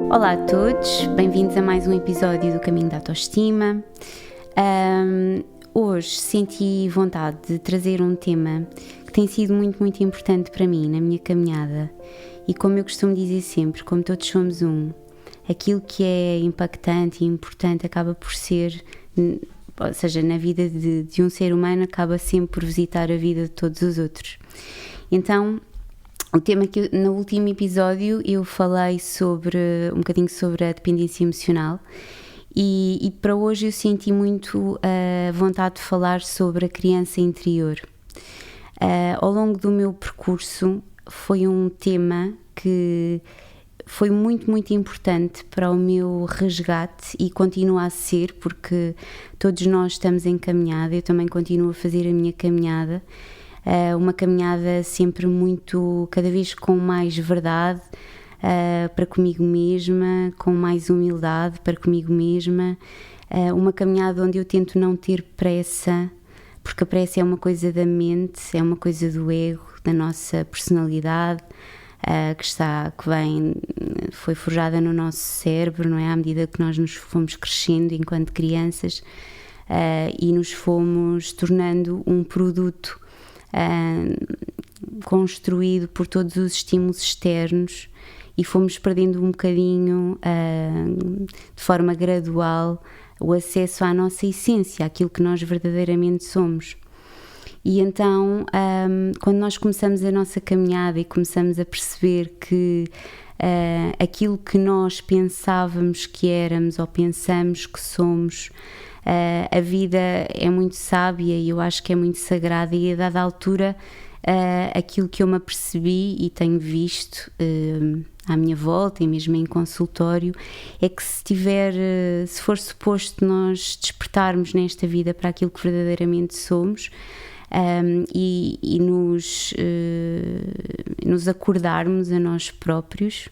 Olá a todos, bem-vindos a mais um episódio do Caminho da Autoestima. Hoje senti vontade de trazer um tema que tem sido muito importante para mim na minha caminhada e, como eu costumo dizer sempre, como todos somos um, aquilo que é impactante e importante acaba por ser, ou seja, na vida de um ser humano acaba sempre por visitar a vida de todos os outros. Então, o tema que no último episódio eu falei um bocadinho sobre a dependência emocional e para hoje eu senti muito a vontade de falar sobre a criança interior. Ao longo do meu percurso foi um tema que foi muito importante para o meu resgate e continua a ser, porque todos nós estamos em caminhada, eu também continuo a fazer a minha caminhada. Uma caminhada sempre cada vez com mais verdade para comigo mesma, com mais humildade para comigo mesma, uma caminhada onde eu tento não ter pressa, porque a pressa é uma coisa da mente, é uma coisa do ego, da nossa personalidade, foi forjada no nosso cérebro, não é? À medida que nós nos fomos crescendo enquanto crianças e nos fomos tornando um produto construído por todos os estímulos externos e fomos perdendo um bocadinho de forma gradual o acesso à nossa essência, àquilo que nós verdadeiramente somos. E então quando nós começamos a nossa caminhada e começamos a perceber que aquilo que nós pensávamos que éramos ou pensamos que somos, a vida é muito sábia e eu acho que é muito sagrada, e a dada altura aquilo que eu me apercebi e tenho visto à minha volta e mesmo em consultório é que se for suposto nós despertarmos nesta vida para aquilo que verdadeiramente somos e nos acordarmos a nós próprios.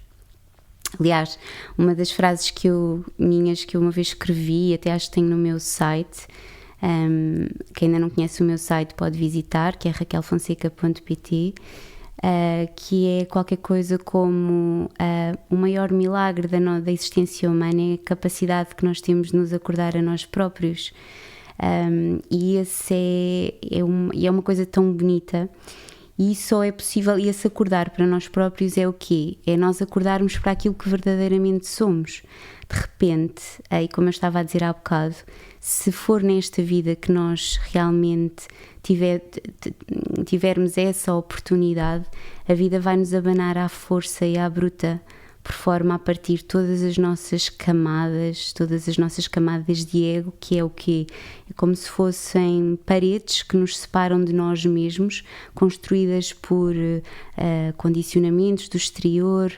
Aliás, uma das frases que eu uma vez escrevi, até acho que tenho no meu site, quem ainda não conhece o meu site pode visitar, que é raquelfonseca.pt, que é qualquer coisa como o maior milagre da existência humana é a capacidade que nós temos de nos acordar a nós próprios. E esse é uma coisa tão bonita. E só é possível, e esse acordar para nós próprios é o quê? É nós acordarmos para aquilo que verdadeiramente somos. De repente, e como eu estava a dizer há bocado, se for nesta vida que nós realmente tivermos essa oportunidade, a vida vai nos abanar à força e à bruta, por forma a partir todas as nossas camadas de ego, que é o quê? É como se fossem paredes que nos separam de nós mesmos, construídas por condicionamentos do exterior,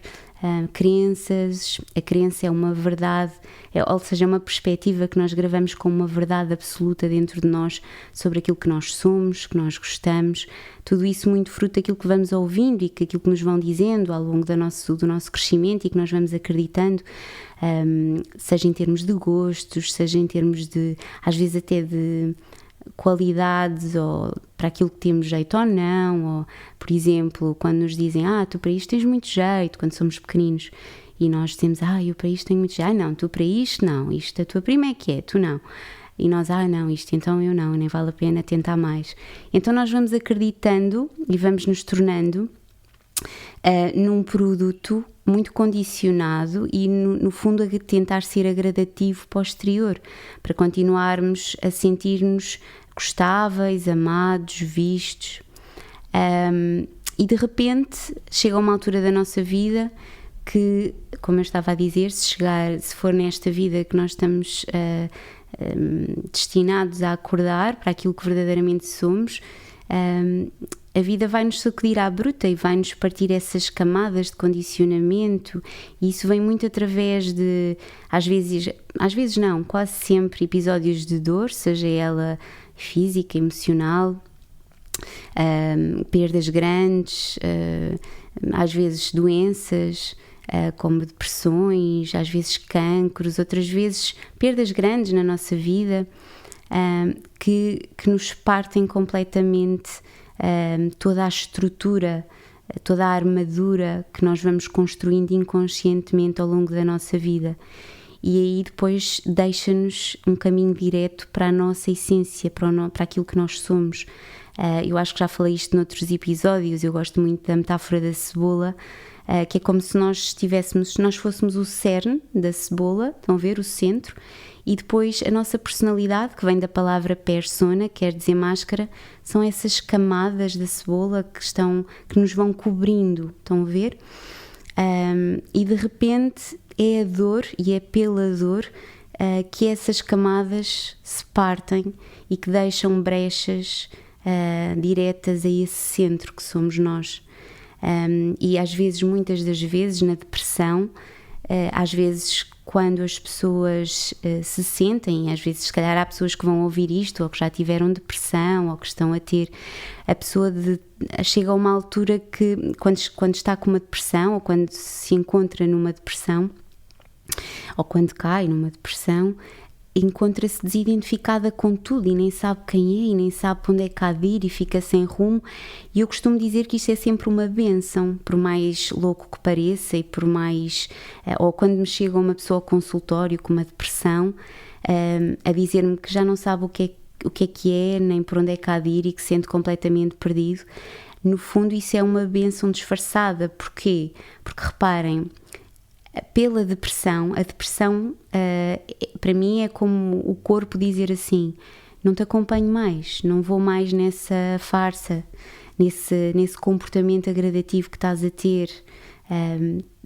crenças. A crença é uma verdade, ou seja, é uma perspectiva que nós gravamos como uma verdade absoluta dentro de nós sobre aquilo que nós somos, que nós gostamos, tudo isso muito fruto daquilo que vamos ouvindo e aquilo que nos vão dizendo ao longo do nosso crescimento e que nós vamos acreditando, seja em termos de gostos, seja em termos de, às vezes até de qualidades, ou para aquilo que temos jeito ou não, ou, por exemplo, quando nos dizem, tu para isto tens muito jeito, quando somos pequeninos, e nós dizemos, eu para isto tenho muito jeito, não, tu para isto não, isto a tua prima é que é, tu não. E nós, não, isto então eu não, nem vale a pena tentar mais. Então nós vamos acreditando e vamos nos tornando num produto muito condicionado e no fundo a tentar ser agradativo para o exterior, para continuarmos a sentir-nos gostáveis, amados, vistos, e de repente chega uma altura da nossa vida que, como eu estava a dizer, se for nesta vida que nós estamos destinados a acordar para aquilo que verdadeiramente somos, a vida vai-nos sacudir à bruta e vai-nos partir essas camadas de condicionamento, e isso vem muito através de, às vezes não, quase sempre, episódios de dor, seja ela física, emocional, perdas grandes, às vezes doenças, como depressões, às vezes cancros, outras vezes perdas grandes na nossa vida, que nos partem completamente toda a estrutura toda a armadura que nós vamos construindo inconscientemente ao longo da nossa vida. E aí depois deixa-nos um caminho direto para a nossa essência, para aquilo que nós somos. Eu acho que já falei isto noutros episódios, eu gosto muito da metáfora da cebola, que é como se nós fôssemos o cerne da cebola, estão a ver, o centro, e depois a nossa personalidade, que vem da palavra persona, quer dizer máscara, são essas camadas da cebola que nos vão cobrindo, estão a ver? E de repente é a dor e é pela dor que essas camadas se partem e que deixam brechas diretas a esse centro que somos nós. E às vezes, muitas das vezes, na depressão, às vezes quando as pessoas se sentem, às vezes se calhar há pessoas que vão ouvir isto ou que já tiveram depressão ou que estão a ter, a pessoa chega a uma altura que quando está com uma depressão ou quando se encontra numa depressão ou quando cai numa depressão, encontra-se desidentificada com tudo e nem sabe quem é e nem sabe para onde é que há de ir e fica sem rumo. E eu costumo dizer que isto é sempre uma bênção, por mais louco que pareça e por mais... ou quando me chega uma pessoa ao consultório com uma depressão a dizer-me que já não sabe o que é, nem por onde é que há de ir e que se sente completamente perdido. No fundo isso é uma bênção disfarçada. Porquê? Porque reparem, pela depressão, a depressão para mim é como o corpo dizer assim: não te acompanho mais, não vou mais nessa farsa, nesse comportamento agradativo que estás a ter,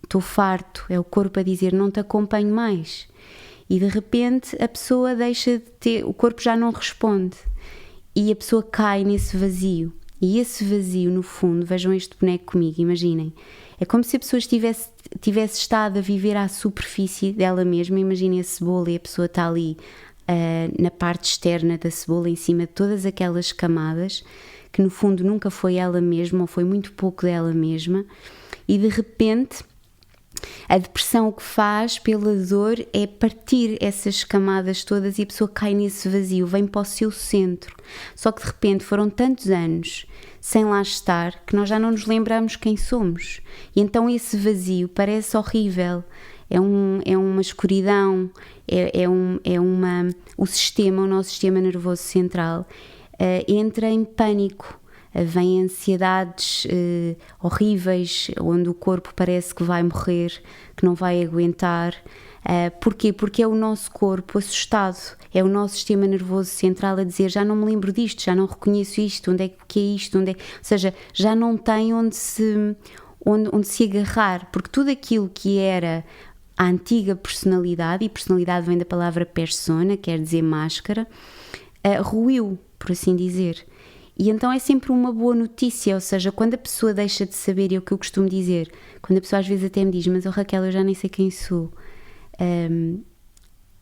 estou farto. É o corpo a dizer: não te acompanho mais. E de repente a pessoa deixa de ter, o corpo já não responde e a pessoa cai nesse vazio. E esse vazio, no fundo, vejam este boneco comigo, imaginem, é como se a pessoa tivesse estado a viver à superfície dela mesma. Imaginem a cebola e a pessoa está ali na parte externa da cebola, em cima de todas aquelas camadas, que no fundo nunca foi ela mesma ou foi muito pouco dela mesma, e de repente a depressão o que faz pela dor é partir essas camadas todas e a pessoa cai nesse vazio, vem para o seu centro. Só que de repente foram tantos anos sem lá estar que nós já não nos lembramos quem somos. E então esse vazio parece horrível, é uma escuridão, o nosso sistema nervoso central entra em pânico. Vêm ansiedades horríveis, onde o corpo parece que vai morrer, que não vai aguentar. Porquê? Porque é o nosso corpo assustado, é o nosso sistema nervoso central a dizer: já não me lembro disto, já não reconheço isto, onde é que é isto, ou seja, já não tem onde se agarrar, porque tudo aquilo que era a antiga personalidade, e personalidade vem da palavra persona, quer dizer máscara, ruiu, por assim dizer. E então é sempre uma boa notícia, ou seja, quando a pessoa deixa de saber, é o que eu costumo dizer, quando a pessoa às vezes até me diz: mas Raquel, eu já nem sei quem sou,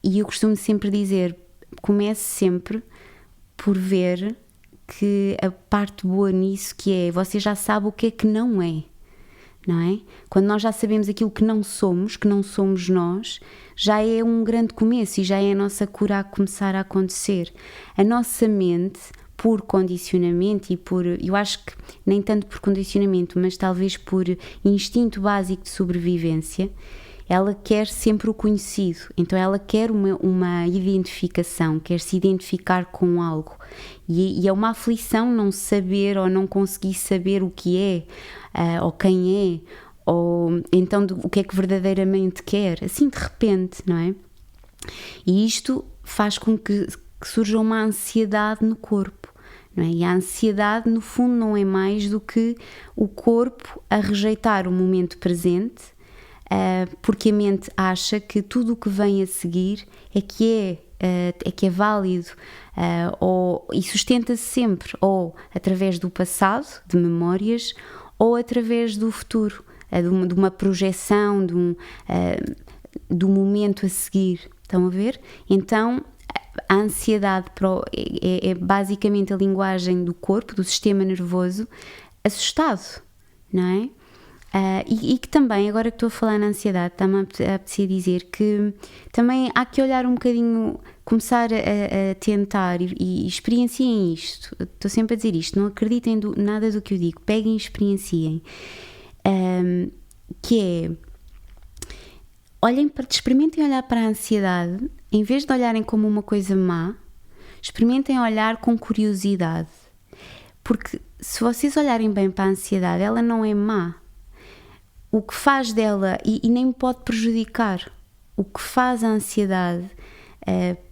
e eu costumo sempre dizer: comece sempre por ver que a parte boa nisso que é, você já sabe o que é que não é, não é? Quando nós já sabemos aquilo que não somos nós, já é um grande começo e já é a nossa cura a começar a acontecer. A nossa mente, por condicionamento e eu acho que nem tanto por condicionamento, mas talvez por instinto básico de sobrevivência, ela quer sempre o conhecido, então ela quer uma identificação, quer se identificar com algo, e é uma aflição não saber ou não conseguir saber o que é, ou quem é, ou então o que é que verdadeiramente quer, assim de repente, não é? E isto faz com que surja uma ansiedade no corpo, não é? E a ansiedade, no fundo, não é mais do que o corpo a rejeitar o momento presente, porque a mente acha que tudo o que vem a seguir é que é válido, e sustenta-se sempre ou através do passado, de memórias, ou através do futuro, de uma projeção, do momento a seguir. Estão a ver? Então a ansiedade é basicamente a linguagem do corpo, do sistema nervoso assustado, não é? E que também, agora que estou a falar na ansiedade, está-me a apetecer dizer que também há que olhar um bocadinho, começar a tentar e experienciem isto. Estou sempre a dizer isto, não acreditem nada do que eu digo, peguem e experienciem. Que é, experimentem olhar para a ansiedade, em vez de olharem como uma coisa má, experimentem olhar com curiosidade. Porque se vocês olharem bem para a ansiedade, ela não é má. O que faz dela, e nem me pode prejudicar, o que faz a ansiedade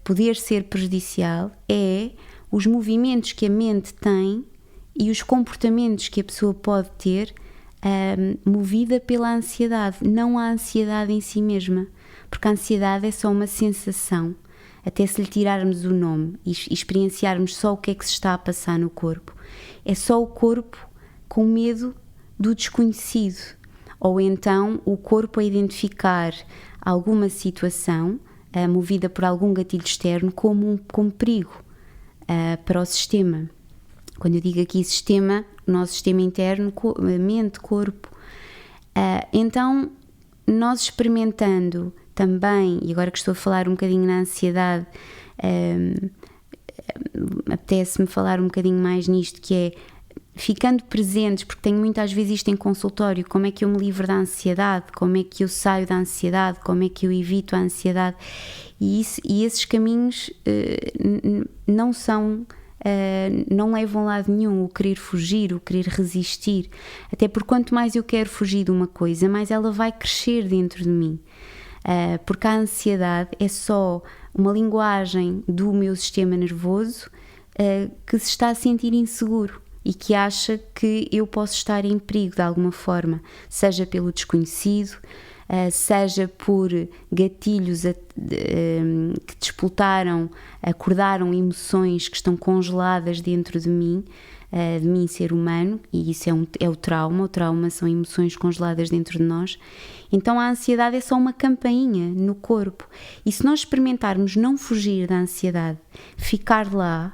poder ser prejudicial é os movimentos que a mente tem e os comportamentos que a pessoa pode ter movida pela ansiedade, não a ansiedade em si mesma, porque a ansiedade é só uma sensação, até se lhe tirarmos o nome e experienciarmos só o que é que se está a passar no corpo. É só o corpo com medo do desconhecido, ou então o corpo a identificar alguma situação movida por algum gatilho externo como perigo para o sistema. Quando eu digo aqui sistema, o nosso sistema interno, mente, corpo. Então, nós experimentando também, e agora que estou a falar um bocadinho na ansiedade, apetece-me falar um bocadinho mais nisto, que é ficando presentes, porque tenho muitas vezes isto em consultório, como é que eu me livro da ansiedade, como é que eu saio da ansiedade, como é que eu evito a ansiedade, e esses caminhos não levam a lado nenhum, o querer fugir, o querer resistir, até porque quanto mais eu quero fugir de uma coisa, mais ela vai crescer dentro de mim, porque a ansiedade é só uma linguagem do meu sistema nervoso que se está a sentir inseguro e que acha que eu posso estar em perigo de alguma forma, seja pelo desconhecido, seja por gatilhos que disputaram, acordaram emoções que estão congeladas dentro de mim ser humano, e isso é o trauma são emoções congeladas dentro de nós. Então a ansiedade é só uma campainha no corpo, e se nós experimentarmos não fugir da ansiedade, ficar lá,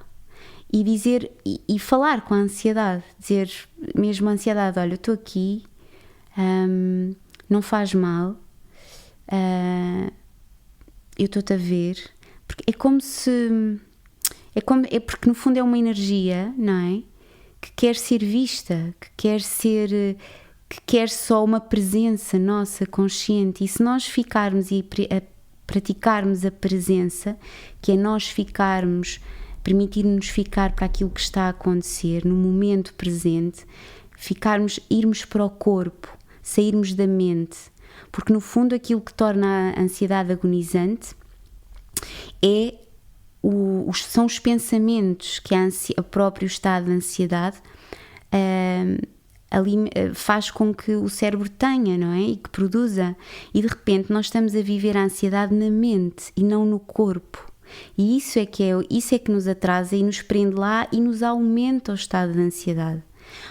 e dizer, e falar com a ansiedade, dizer mesmo a ansiedade, olha, eu estou aqui, não faz mal, eu estou-te a ver, porque é como se, porque no fundo é uma energia, não é? Que quer ser vista, que quer só uma presença nossa, consciente, e se nós ficarmos e praticarmos a presença, que é nós permitir-nos ficar para aquilo que está a acontecer no momento presente, irmos para o corpo, sairmos da mente, porque no fundo aquilo que torna a ansiedade agonizante são os pensamentos que o próprio estado de ansiedade faz com que o cérebro tenha, não é? E que produza, e de repente nós estamos a viver a ansiedade na mente e não no corpo. E isso é que nos atrasa e nos prende lá e nos aumenta o estado de ansiedade,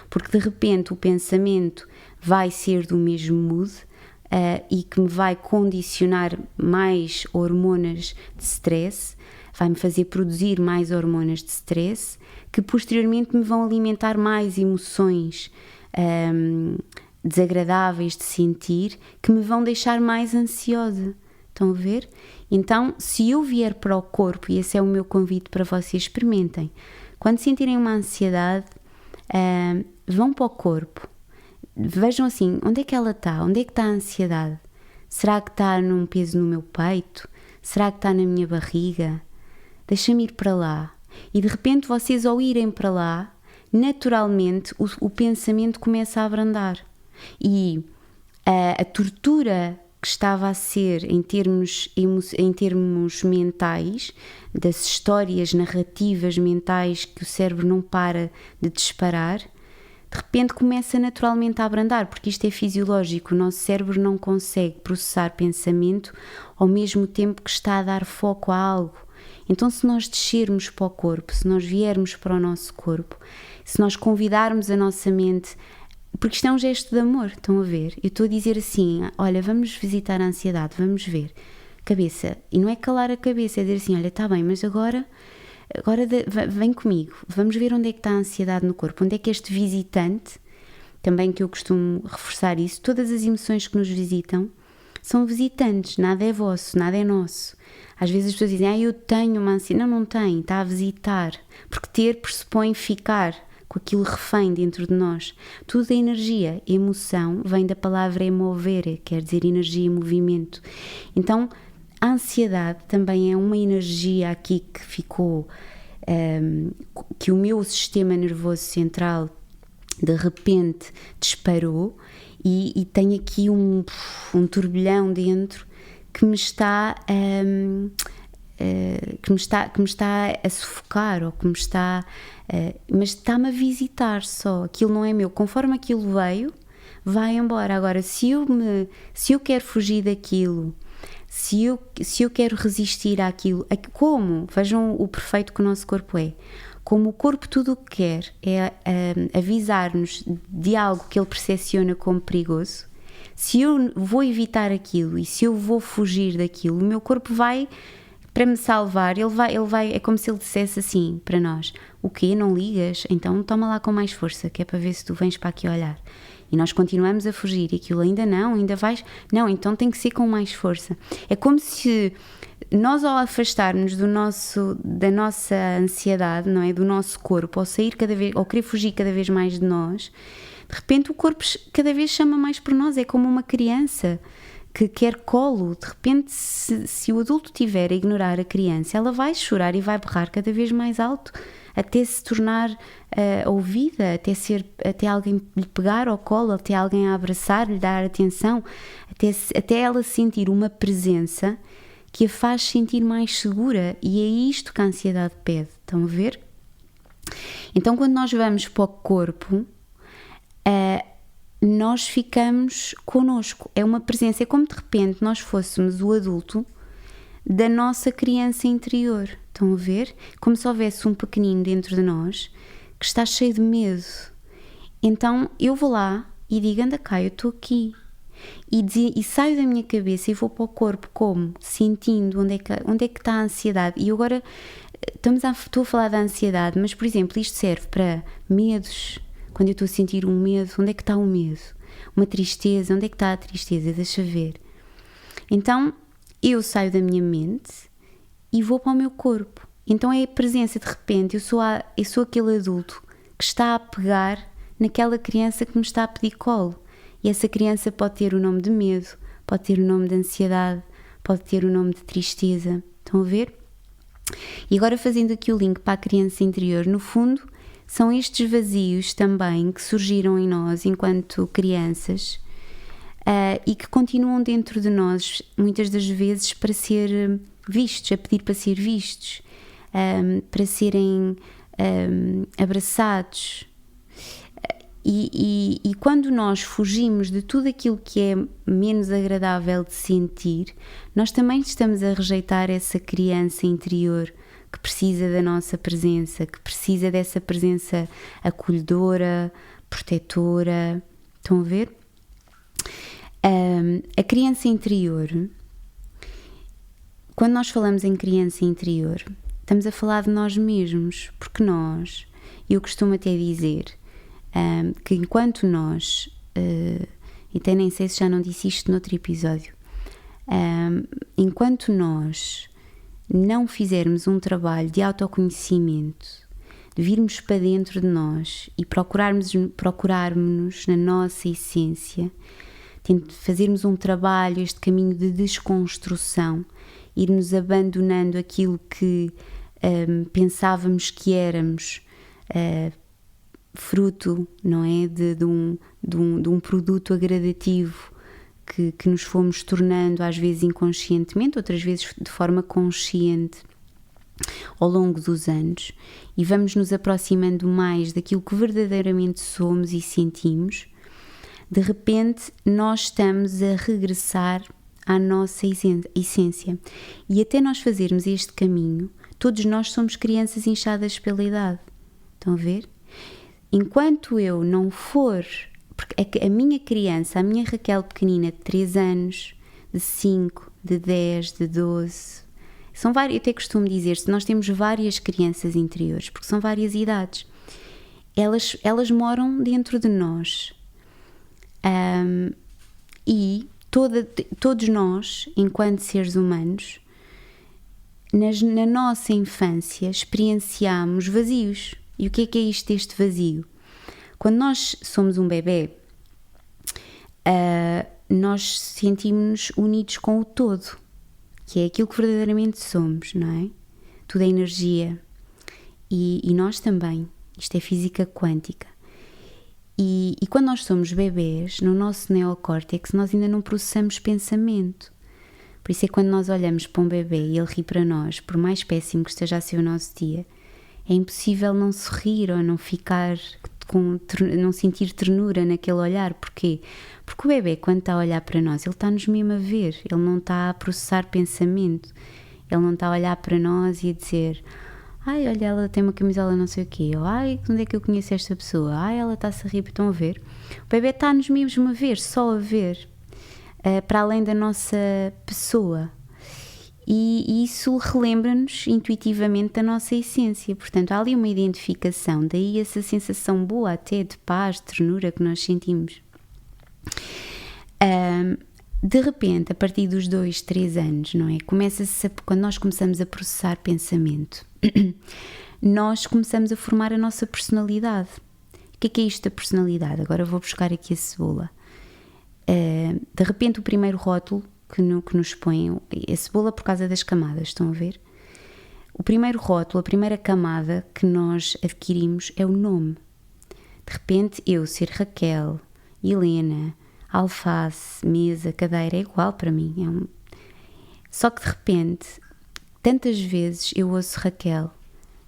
porque de repente o pensamento vai ser do mesmo mood e que me vai condicionar mais hormonas de stress, vai-me fazer produzir mais hormonas de stress, que posteriormente me vão alimentar mais emoções desagradáveis de sentir, que me vão deixar mais ansiosa. Estão a ver? Então, se eu vier para o corpo, e esse é o meu convite para vocês, experimentem. Quando sentirem uma ansiedade, vão para o corpo. Vejam assim, onde é que ela está? Onde é que está a ansiedade? Será que está num peso no meu peito? Será que está na minha barriga? Deixa-me ir para lá. E de repente vocês, ao irem para lá, naturalmente o pensamento começa a abrandar. E a tortura que estava a ser em termos mentais, das histórias narrativas mentais que o cérebro não para de disparar, de repente começa naturalmente a abrandar, porque isto é fisiológico, o nosso cérebro não consegue processar pensamento ao mesmo tempo que está a dar foco a algo. Então, se nós descermos para o corpo, se nós viermos para o nosso corpo, se nós convidarmos a nossa mente, porque isto é um gesto de amor, estão a ver? Eu estou a dizer assim, olha, vamos visitar a ansiedade, vamos ver. Cabeça, e não é calar a cabeça, é dizer assim, olha, está bem, mas agora vem comigo, vamos ver onde é que está a ansiedade no corpo, onde é que este visitante também que eu costumo reforçar isso, todas as emoções que nos visitam são visitantes, nada é vosso, nada é nosso. Às vezes as pessoas dizem, eu tenho uma ansiedade. Não tem, está a visitar, porque ter pressupõe ficar com aquilo refém dentro de nós. Tudo é energia, emoção vem da palavra emovere, quer dizer energia e movimento. Então, a ansiedade também é uma energia aqui que ficou, que o meu sistema nervoso central de repente disparou e tem aqui um turbilhão dentro que me está a sufocar, ou que me está mas está-me a visitar só. Aquilo não é meu, conforme aquilo veio, vai embora. Agora, se eu quero fugir daquilo, se eu quero resistir àquilo, como? Vejam o perfeito que o nosso corpo é. Como o corpo tudo o que quer é avisar-nos de algo que ele percepciona como perigoso, se eu vou evitar aquilo e se eu vou fugir daquilo, o meu corpo vai, para me salvar, ele vai, é como se ele dissesse assim para nós: o quê? Não ligas? Então toma lá com mais força, que é para ver se tu vens para aqui olhar. E nós continuamos a fugir, e aquilo ainda vais, não, então tem que ser com mais força. É como se nós, ao afastarmos da nossa ansiedade, não é, do nosso corpo, ao querer fugir cada vez mais de nós, de repente o corpo cada vez chama mais por nós. É como uma criança que quer colo. De repente, se o adulto estiver a ignorar a criança, ela vai chorar e vai berrar cada vez mais alto, até se tornar ouvida, até alguém lhe pegar ao colo, até alguém a abraçar, lhe dar atenção, até ela sentir uma presença que a faz sentir mais segura. E é isto que a ansiedade pede. Estão a ver? Então, quando nós vamos para o corpo, nós ficamos connosco. É uma presença, é como de repente nós fôssemos o adulto da nossa criança interior. Estão a ver? Como se houvesse um pequenino dentro de nós que está cheio de medo. Então eu vou lá e digo: anda cá, eu estou aqui. E saio da minha cabeça e vou para o corpo, como? Sentindo onde é que está a ansiedade. E agora estou a falar da ansiedade, mas, por exemplo, isto serve para medos. Quando eu estou a sentir um medo, onde é que está o medo? Uma tristeza, onde é que está a tristeza? Deixa ver. Então, eu saio da minha mente e vou para o meu corpo. Então é a presença, de repente, eu sou aquele adulto que está a pegar naquela criança que me está a pedir colo. E essa criança pode ter o nome de medo, pode ter o nome de ansiedade, pode ter o nome de tristeza. Estão a ver? E agora, fazendo aqui o link para a criança interior, no fundo, são estes vazios também que surgiram em nós enquanto crianças e que continuam dentro de nós, muitas das vezes, para ser vistos, a pedir para ser vistos, para serem abraçados. E quando nós fugimos de tudo aquilo que é menos agradável de sentir, nós também estamos a rejeitar essa criança interior que precisa da nossa presença, que precisa dessa presença acolhedora, protetora. Estão a ver? A criança interior, quando nós falamos em criança interior, estamos a falar de nós mesmos, porque eu costumo até dizer que enquanto nós, e até nem sei se já não disse isto noutro episódio, enquanto nós não fizermos um trabalho de autoconhecimento, de virmos para dentro de nós e procurarmos-nos na nossa essência, fazermos um trabalho, este caminho de desconstrução, irmos abandonando aquilo que pensávamos que éramos, fruto, não é, de um produto agradativo que nos fomos tornando, às vezes inconscientemente, outras vezes de forma consciente, ao longo dos anos, e vamos nos aproximando mais daquilo que verdadeiramente somos e sentimos. De repente nós estamos a regressar à nossa essência, e até nós fazermos este caminho, todos nós somos crianças inchadas pela idade. Estão a ver? Enquanto eu não for, porque é que a minha criança, a minha Raquel pequenina de 3 anos, de 5, de 10, de 12, são várias, eu até costumo dizer, se nós temos várias crianças interiores, porque são várias idades, elas moram dentro de nós, E todos nós, enquanto seres humanos, na nossa infância experienciamos vazios. E o que é isto deste vazio? Quando nós somos um bebê, nós sentimos-nos unidos com o todo, que é aquilo que verdadeiramente somos, não é? Tudo é energia. E nós também. Isto é física quântica. E quando nós somos bebés, no nosso neocórtex, nós ainda não processamos pensamento. Por isso é que quando nós olhamos para um bebê e ele ri para nós, por mais péssimo que esteja a ser o nosso dia, é impossível não sorrir ou não ficar não sentir ternura naquele olhar. Porquê? Porque o bebê, quando está a olhar para nós, ele está-nos mesmo a ver, ele não está a processar pensamento, ele não está a olhar para nós e a dizer: ai, olha, ela tem uma camisola não sei o quê, ou ai, onde é que eu conheço esta pessoa, ai, ela está-se a rir, estão a ver? O bebê está-nos mesmo a ver, só a ver, para além da nossa pessoa. E isso relembra-nos intuitivamente da nossa essência. Portanto, há ali uma identificação, daí essa sensação boa até de paz, de ternura que nós sentimos. De repente, a partir dos 2, 3 anos, não é? Quando nós começamos a processar pensamento, nós começamos a formar a nossa personalidade. O que é isto da personalidade? Agora vou buscar aqui a cebola. De repente, o primeiro rótulo que nos põe a cebola por causa das camadas, estão a ver? O primeiro rótulo, a primeira camada que nós adquirimos é o nome. De repente, eu ser Raquel, Helena, alface, mesa, cadeira, é igual para mim. Só que de repente, tantas vezes eu ouço Raquel,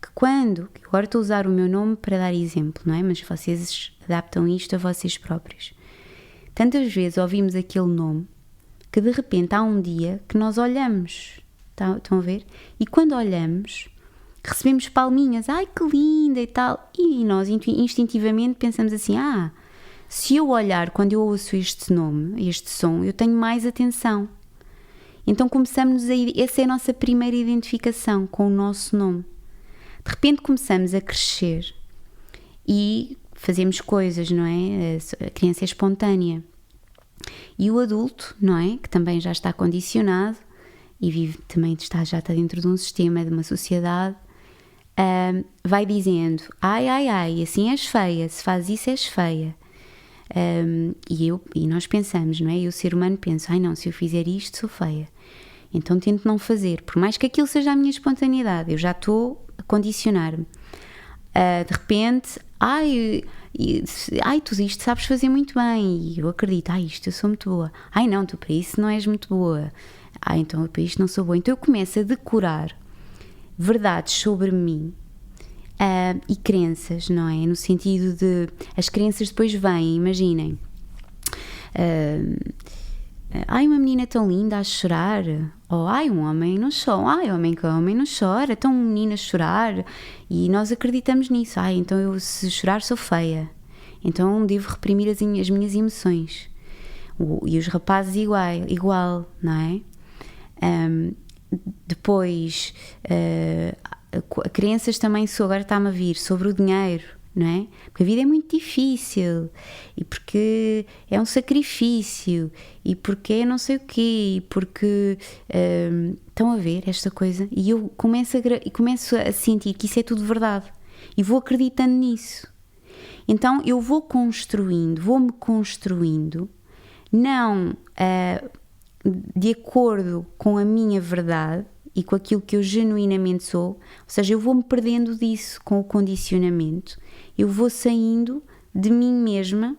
que agora estou a usar o meu nome para dar exemplo, não é? Mas vocês adaptam isto a vocês próprios. Tantas vezes ouvimos aquele nome que de repente há um dia que nós olhamos, estão a ver? E quando olhamos, recebemos palminhas, ai que linda e tal, e nós instintivamente pensamos assim: se eu olhar quando eu ouço este nome, este som, eu tenho mais atenção. Então começamos essa é a nossa primeira identificação com o nosso nome. De repente começamos a crescer e fazemos coisas, não é? A criança é espontânea. E o adulto, não é? Que também já está condicionado e já está dentro de um sistema, de uma sociedade, vai dizendo: ai, assim és feia, se fazes isso és feia. E nós pensamos, não é? E o ser humano pensa: ai não, se eu fizer isto sou feia. Então tento não fazer, por mais que aquilo seja a minha espontaneidade, eu já estou a condicionar-me. De repente, tu isto sabes fazer muito bem, e eu acredito, isto eu sou muito boa. Ai não, tu para isso não és muito boa. Então eu para isto não sou boa. Então eu começo a decorar verdades sobre mim e crenças, não é? No sentido de, as crenças depois vêm, imaginem. Uma menina tão linda a chorar, ou um homem não chora, homem não chora, então um menino a chorar, e nós acreditamos nisso. Então eu, se chorar, sou feia, então devo reprimir as minhas emoções. E os rapazes igual, não é? Depois, crianças também, agora está-me a vir sobre o dinheiro, não é? Porque a vida é muito difícil, e porque é um sacrifício, e porque é não sei o quê, e porque estão a ver esta coisa, e eu começo a sentir que isso é tudo verdade, e vou acreditando nisso. Então eu vou-me construindo, não de acordo com a minha verdade e com aquilo que eu genuinamente sou, ou seja, eu vou-me perdendo disso com o condicionamento, eu vou saindo de mim mesma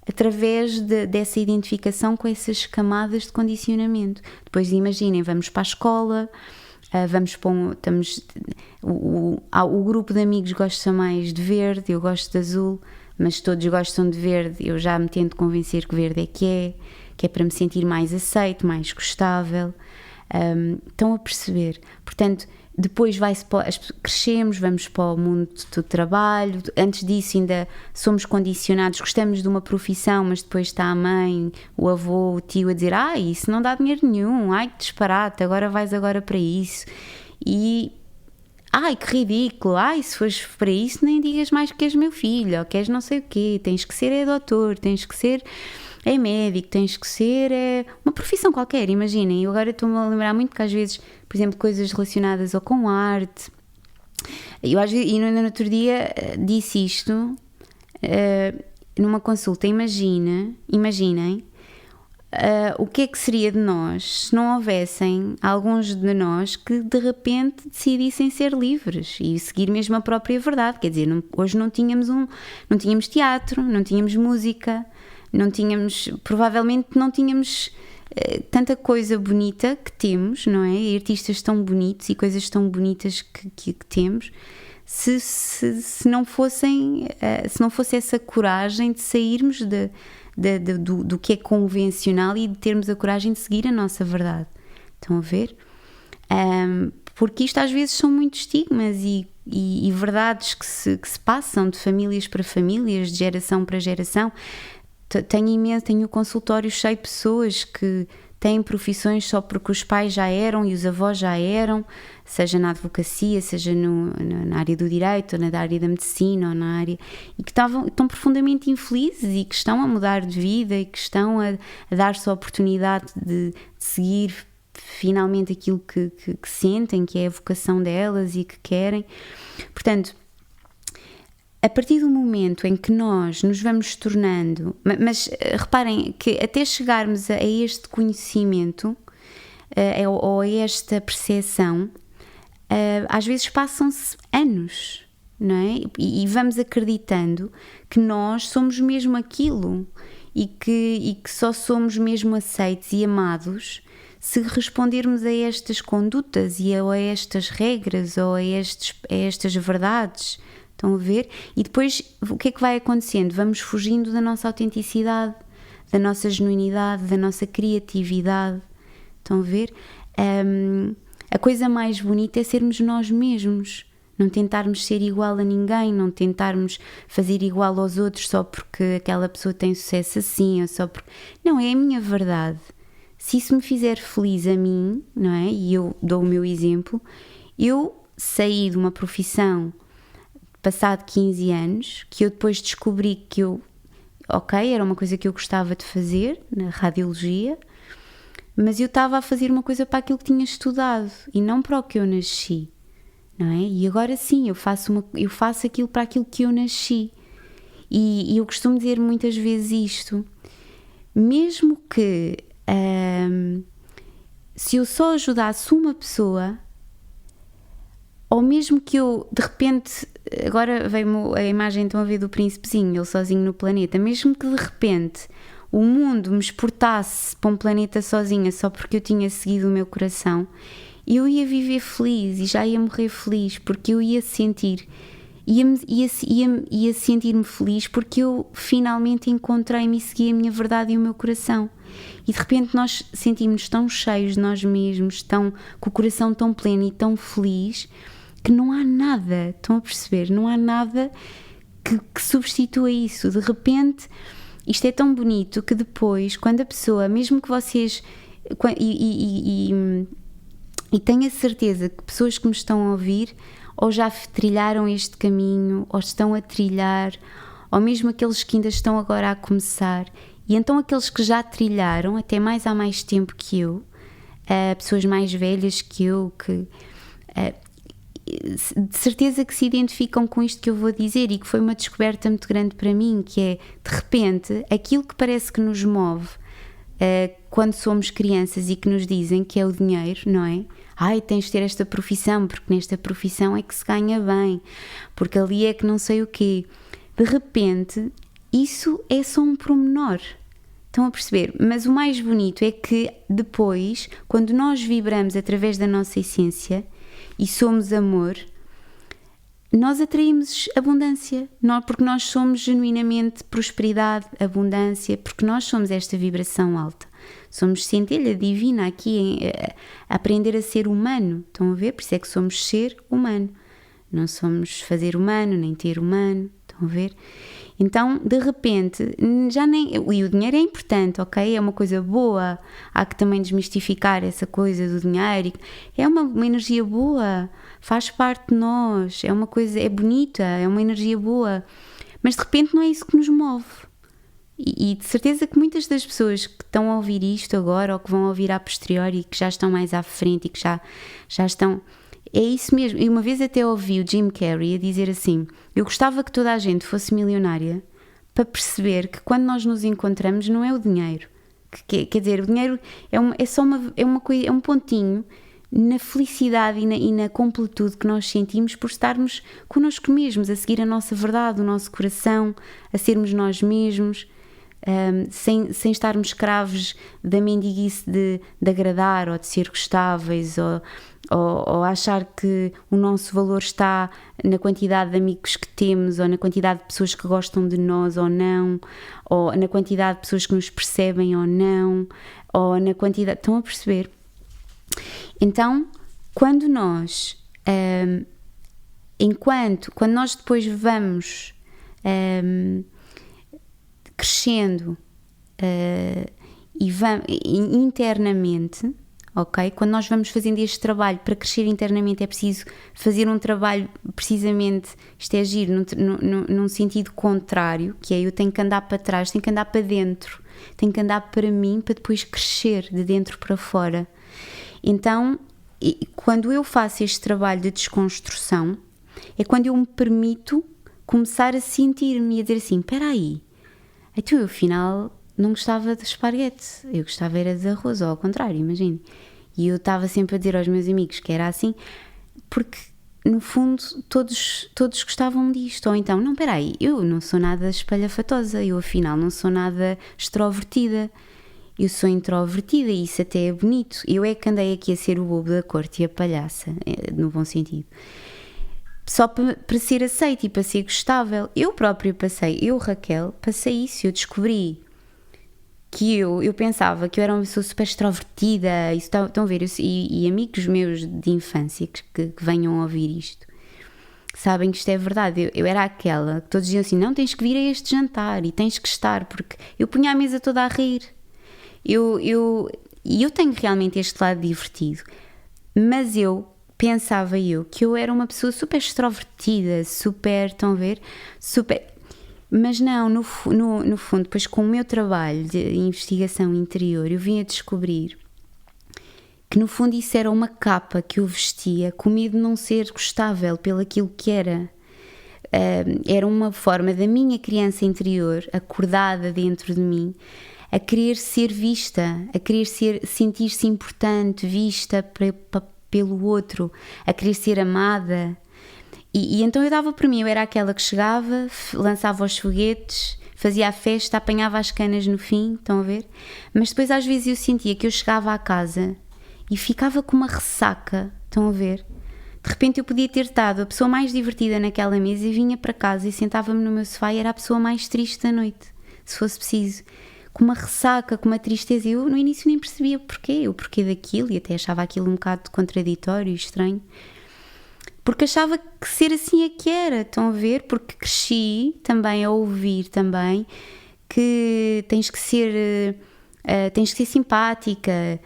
através dessa identificação com essas camadas de condicionamento. Depois imaginem, vamos para a escola, o grupo de amigos gosta mais de verde, eu gosto de azul, mas todos gostam de verde, eu já me tento convencer que verde é que é para me sentir mais aceite, mais gostável. Estão a perceber? Portanto, depois crescemos, vamos para o mundo do trabalho. Antes disso ainda somos condicionados, gostamos de uma profissão, mas depois está a mãe, o avô, o tio a dizer: isso não dá dinheiro nenhum, que disparate, agora vais para isso, e que ridículo, se fores para isso nem digas mais que és meu filho, ou que és não sei o quê, tens que ser doutor, tens que ser é médico, tens que ser, é uma profissão qualquer, imaginem. Eu agora estou-me a lembrar muito que às vezes, por exemplo, coisas relacionadas ou com arte. Eu às vezes, e no outro dia disse isto numa consulta. Imaginem o que é que seria de nós se não houvessem alguns de nós que de repente decidissem ser livres e seguir mesmo a própria verdade. Quer dizer, hoje não tínhamos teatro, não tínhamos música, provavelmente não tínhamos tanta coisa bonita que temos, não é? E artistas tão bonitos e coisas tão bonitas que temos, se não fosse essa coragem de sairmos do que é convencional e de termos a coragem de seguir a nossa verdade. Estão a ver? Porque isto às vezes são muitos estigmas e verdades que se passam de famílias para famílias, de geração para geração. Tenho um consultório cheio de pessoas que têm profissões só porque os pais já eram e os avós já eram, seja na advocacia, seja na área do direito, ou na área da medicina, ou na área, e que estão profundamente infelizes e que estão a mudar de vida e que estão a dar-se a oportunidade de seguir finalmente aquilo que sentem, que é a vocação delas e que querem. Portanto, a partir do momento em que nós nos vamos tornando, mas reparem que até chegarmos a este conhecimento ou a esta percepção, às vezes passam-se anos, não é? E vamos acreditando que nós somos mesmo aquilo e que só somos mesmo aceitos e amados se respondermos a estas condutas e a estas regras ou a estas verdades. Estão a ver? E depois o que é que vai acontecendo? Vamos fugindo da nossa autenticidade, da nossa genuinidade, da nossa criatividade. Estão a ver? A coisa mais bonita é sermos nós mesmos. Não tentarmos ser igual a ninguém, não tentarmos fazer igual aos outros só porque aquela pessoa tem sucesso assim, ou só porque... Não, é a minha verdade. Se isso me fizer feliz a mim, não é? E eu dou o meu exemplo, eu saí de uma profissão passado 15 anos, que eu depois descobri que era uma coisa que eu gostava de fazer, na radiologia, mas eu estava a fazer uma coisa para aquilo que tinha estudado e não para o que eu nasci, não é? E agora sim, eu faço aquilo para aquilo que eu nasci. E eu costumo dizer muitas vezes isto, mesmo que se eu só ajudasse uma pessoa, ou mesmo que eu, de repente, agora veio-me a imagem, estão a ver, do príncipezinho, ele sozinho no planeta, mesmo que de repente o mundo me exportasse para um planeta sozinha só porque eu tinha seguido o meu coração, eu ia viver feliz e já ia morrer feliz, porque eu ia sentir, ia sentir-me feliz porque eu finalmente encontrei-me e segui a minha verdade e o meu coração. E de repente nós sentimos-nos tão cheios de nós mesmos, com o coração tão pleno e tão feliz, que não há nada, estão a perceber? Não há nada que substitua isso. De repente, isto é tão bonito que depois, quando a pessoa, mesmo que vocês... E tenho a certeza que pessoas que me estão a ouvir ou já trilharam este caminho, ou estão a trilhar, ou mesmo aqueles que ainda estão agora a começar. E então aqueles que já trilharam, até há mais tempo que eu, pessoas mais velhas que eu, que... de certeza que se identificam com isto que eu vou dizer e que foi uma descoberta muito grande para mim, que é, de repente, aquilo que parece que nos move quando somos crianças e que nos dizem que é o dinheiro, não é? Ai, tens de ter esta profissão, porque nesta profissão é que se ganha bem, porque ali é que não sei o quê. De repente, isso é só um pormenor. Estão a perceber? Mas o mais bonito é que depois, quando nós vibramos através da nossa essência e somos amor, nós atraímos abundância, porque nós somos genuinamente prosperidade, abundância, porque nós somos esta vibração alta. Somos centelha divina aqui a aprender a ser humano. Estão a ver? Por isso é que somos ser humano. Não somos fazer humano, nem ter humano. Estão a ver? Então, de repente, e o dinheiro é importante, ok? É uma coisa boa. Há que também desmistificar essa coisa do dinheiro. É uma energia boa, faz parte de nós, é uma coisa, é bonita, é uma energia boa. Mas de repente não é isso que nos move. E de certeza que muitas das pessoas que estão a ouvir isto agora ou que vão ouvir a posteriori e que já estão mais à frente e que já estão... É isso mesmo. E uma vez até ouvi o Jim Carrey a dizer assim: eu gostava que toda a gente fosse milionária para perceber que quando nós nos encontramos não é o dinheiro. Quer dizer, o dinheiro é só uma coisa, é um pontinho na felicidade e na completude que nós sentimos por estarmos connosco mesmos, a seguir a nossa verdade, o nosso coração, a sermos nós mesmos, sem estarmos escravos da mendiguice de agradar ou de ser gostáveis ou achar que o nosso valor está na quantidade de amigos que temos ou na quantidade de pessoas que gostam de nós ou não, ou na quantidade de pessoas que nos percebem ou não, ou na quantidade... Estão a perceber? Então, quando nós depois vamos crescendo e vamos internamente, ok? Quando nós vamos fazendo este trabalho para crescer internamente, é preciso fazer um trabalho precisamente, isto é giro, num sentido contrário, que é eu tenho que andar para trás, tenho que andar para dentro, tenho que andar para mim para depois crescer de dentro para fora. Então, quando eu faço este trabalho de desconstrução, é quando eu me permito começar a sentir-me e a dizer assim, espera aí, então eu afinal não gostava de esparguete, eu gostava era de arroz, ou ao contrário, imagine. E eu estava sempre a dizer aos meus amigos que era assim, porque no fundo todos gostavam disto. Ou então, não, espera aí, eu não sou nada espalhafatosa, eu afinal não sou nada extrovertida, eu sou introvertida e isso até é bonito. Eu é que andei aqui a ser o bobo da corte e a palhaça, no bom sentido. Só para ser aceite e para ser gostável. Eu própria Raquel, passei isso, eu descobri que eu pensava que eu era uma pessoa super extrovertida, estão a ver, e amigos meus de infância que venham a ouvir isto, sabem que isto é verdade, eu era aquela que todos diziam assim, não, tens que vir a este jantar e tens que estar, porque eu punha a mesa toda a rir, e eu tenho realmente este lado divertido, mas pensava que eu era uma pessoa super extrovertida, super, estão a ver, super... Mas não, no fundo, depois com o meu trabalho de investigação interior, eu vim a descobrir que no fundo isso era uma capa que eu vestia com medo de não ser gostável pelo aquilo que era. Era uma forma da minha criança interior, acordada dentro de mim, a querer ser vista, a querer sentir-se importante, vista pelo outro, a querer ser amada. E então eu dava por mim, eu era aquela que chegava, lançava os foguetes, fazia a festa, apanhava as canas no fim, estão a ver? Mas depois às vezes eu sentia que eu chegava à casa e ficava com uma ressaca, estão a ver? De repente eu podia ter estado a pessoa mais divertida naquela mesa e vinha para casa e sentava-me no meu sofá e era a pessoa mais triste da noite, se fosse preciso. Com uma ressaca, com uma tristeza. Eu no início nem percebia o porquê daquilo e até achava aquilo um bocado contraditório e estranho. Porque achava que ser assim é que era, estão a ver? Porque cresci também a ouvir também que tens que ser simpática,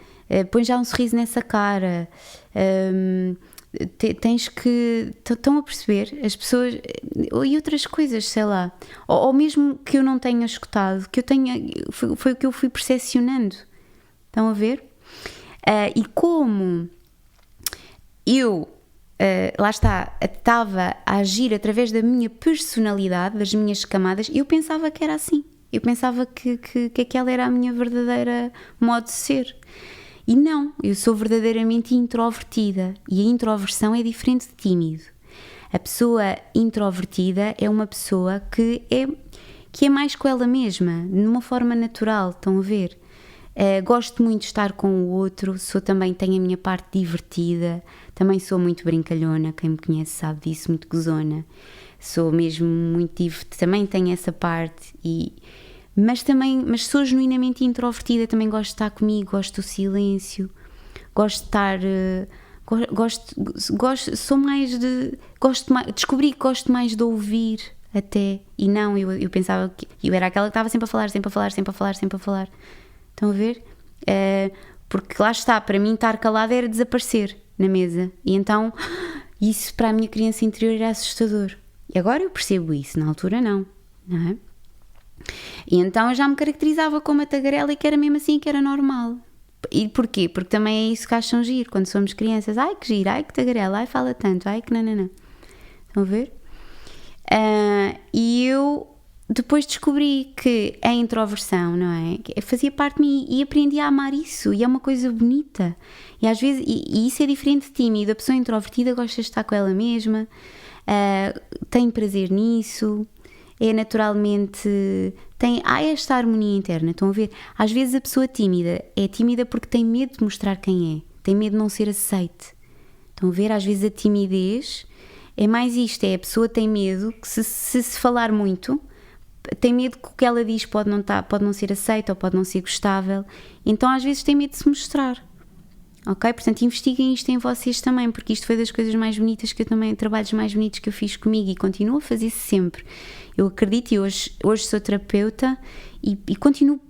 põe já um sorriso nessa cara, tens que... Estão a perceber? As pessoas... E outras coisas, sei lá. Ou mesmo que eu não tenha escutado, que eu tenha... Foi o que eu fui percepcionando. Estão a ver? E como eu... lá está, estava a agir através da minha personalidade, das minhas camadas, eu pensava que era assim, eu pensava que aquela era a minha verdadeira modo de ser, e não, eu sou verdadeiramente introvertida, e a introversão é diferente de tímido. A pessoa introvertida é uma pessoa que é mais com ela mesma, de uma forma natural, estão a ver? Gosto muito de estar com o outro, tenho a minha parte divertida, também sou muito brincalhona, quem me conhece sabe disso, muito gozona, sou mesmo muito divertida, também tenho essa parte, mas sou genuinamente introvertida, também gosto de estar comigo, gosto do silêncio, gosto de estar, descobri que gosto mais de ouvir até, e não, eu pensava que eu era aquela que estava sempre a falar. Estão a ver? Porque lá está, para mim estar calada era desaparecer na mesa. E então, isso para a minha criança interior era assustador. E agora eu percebo isso, na altura não é? E então eu já me caracterizava como a tagarela e que era mesmo assim, que era normal. E porquê? Porque também é isso que acham giro quando somos crianças. Ai que giro, ai que tagarela, ai fala tanto, ai que não. Estão a ver? E eu depois descobri que a introversão, não é? Fazia parte de mim e aprendi a amar isso. E é uma coisa bonita. E às vezes, e isso é diferente de tímido. A pessoa introvertida gosta de estar com ela mesma, tem prazer nisso, é naturalmente. Há esta harmonia interna. Estão a ver? Às vezes a pessoa tímida é tímida porque tem medo de mostrar quem é, tem medo de não ser aceite. Estão a ver? Às vezes a timidez é mais isto: é a pessoa tem medo que se falar muito, tem medo que o que ela diz pode não ser aceito ou pode não ser gostável, então às vezes tem medo de se mostrar. Ok? Portanto, investiguem isto em vocês também, porque isto foi das coisas mais bonitas que eu também, trabalhos mais bonitos que eu fiz comigo e continuo a fazer sempre. Eu acredito, e hoje sou terapeuta e continuo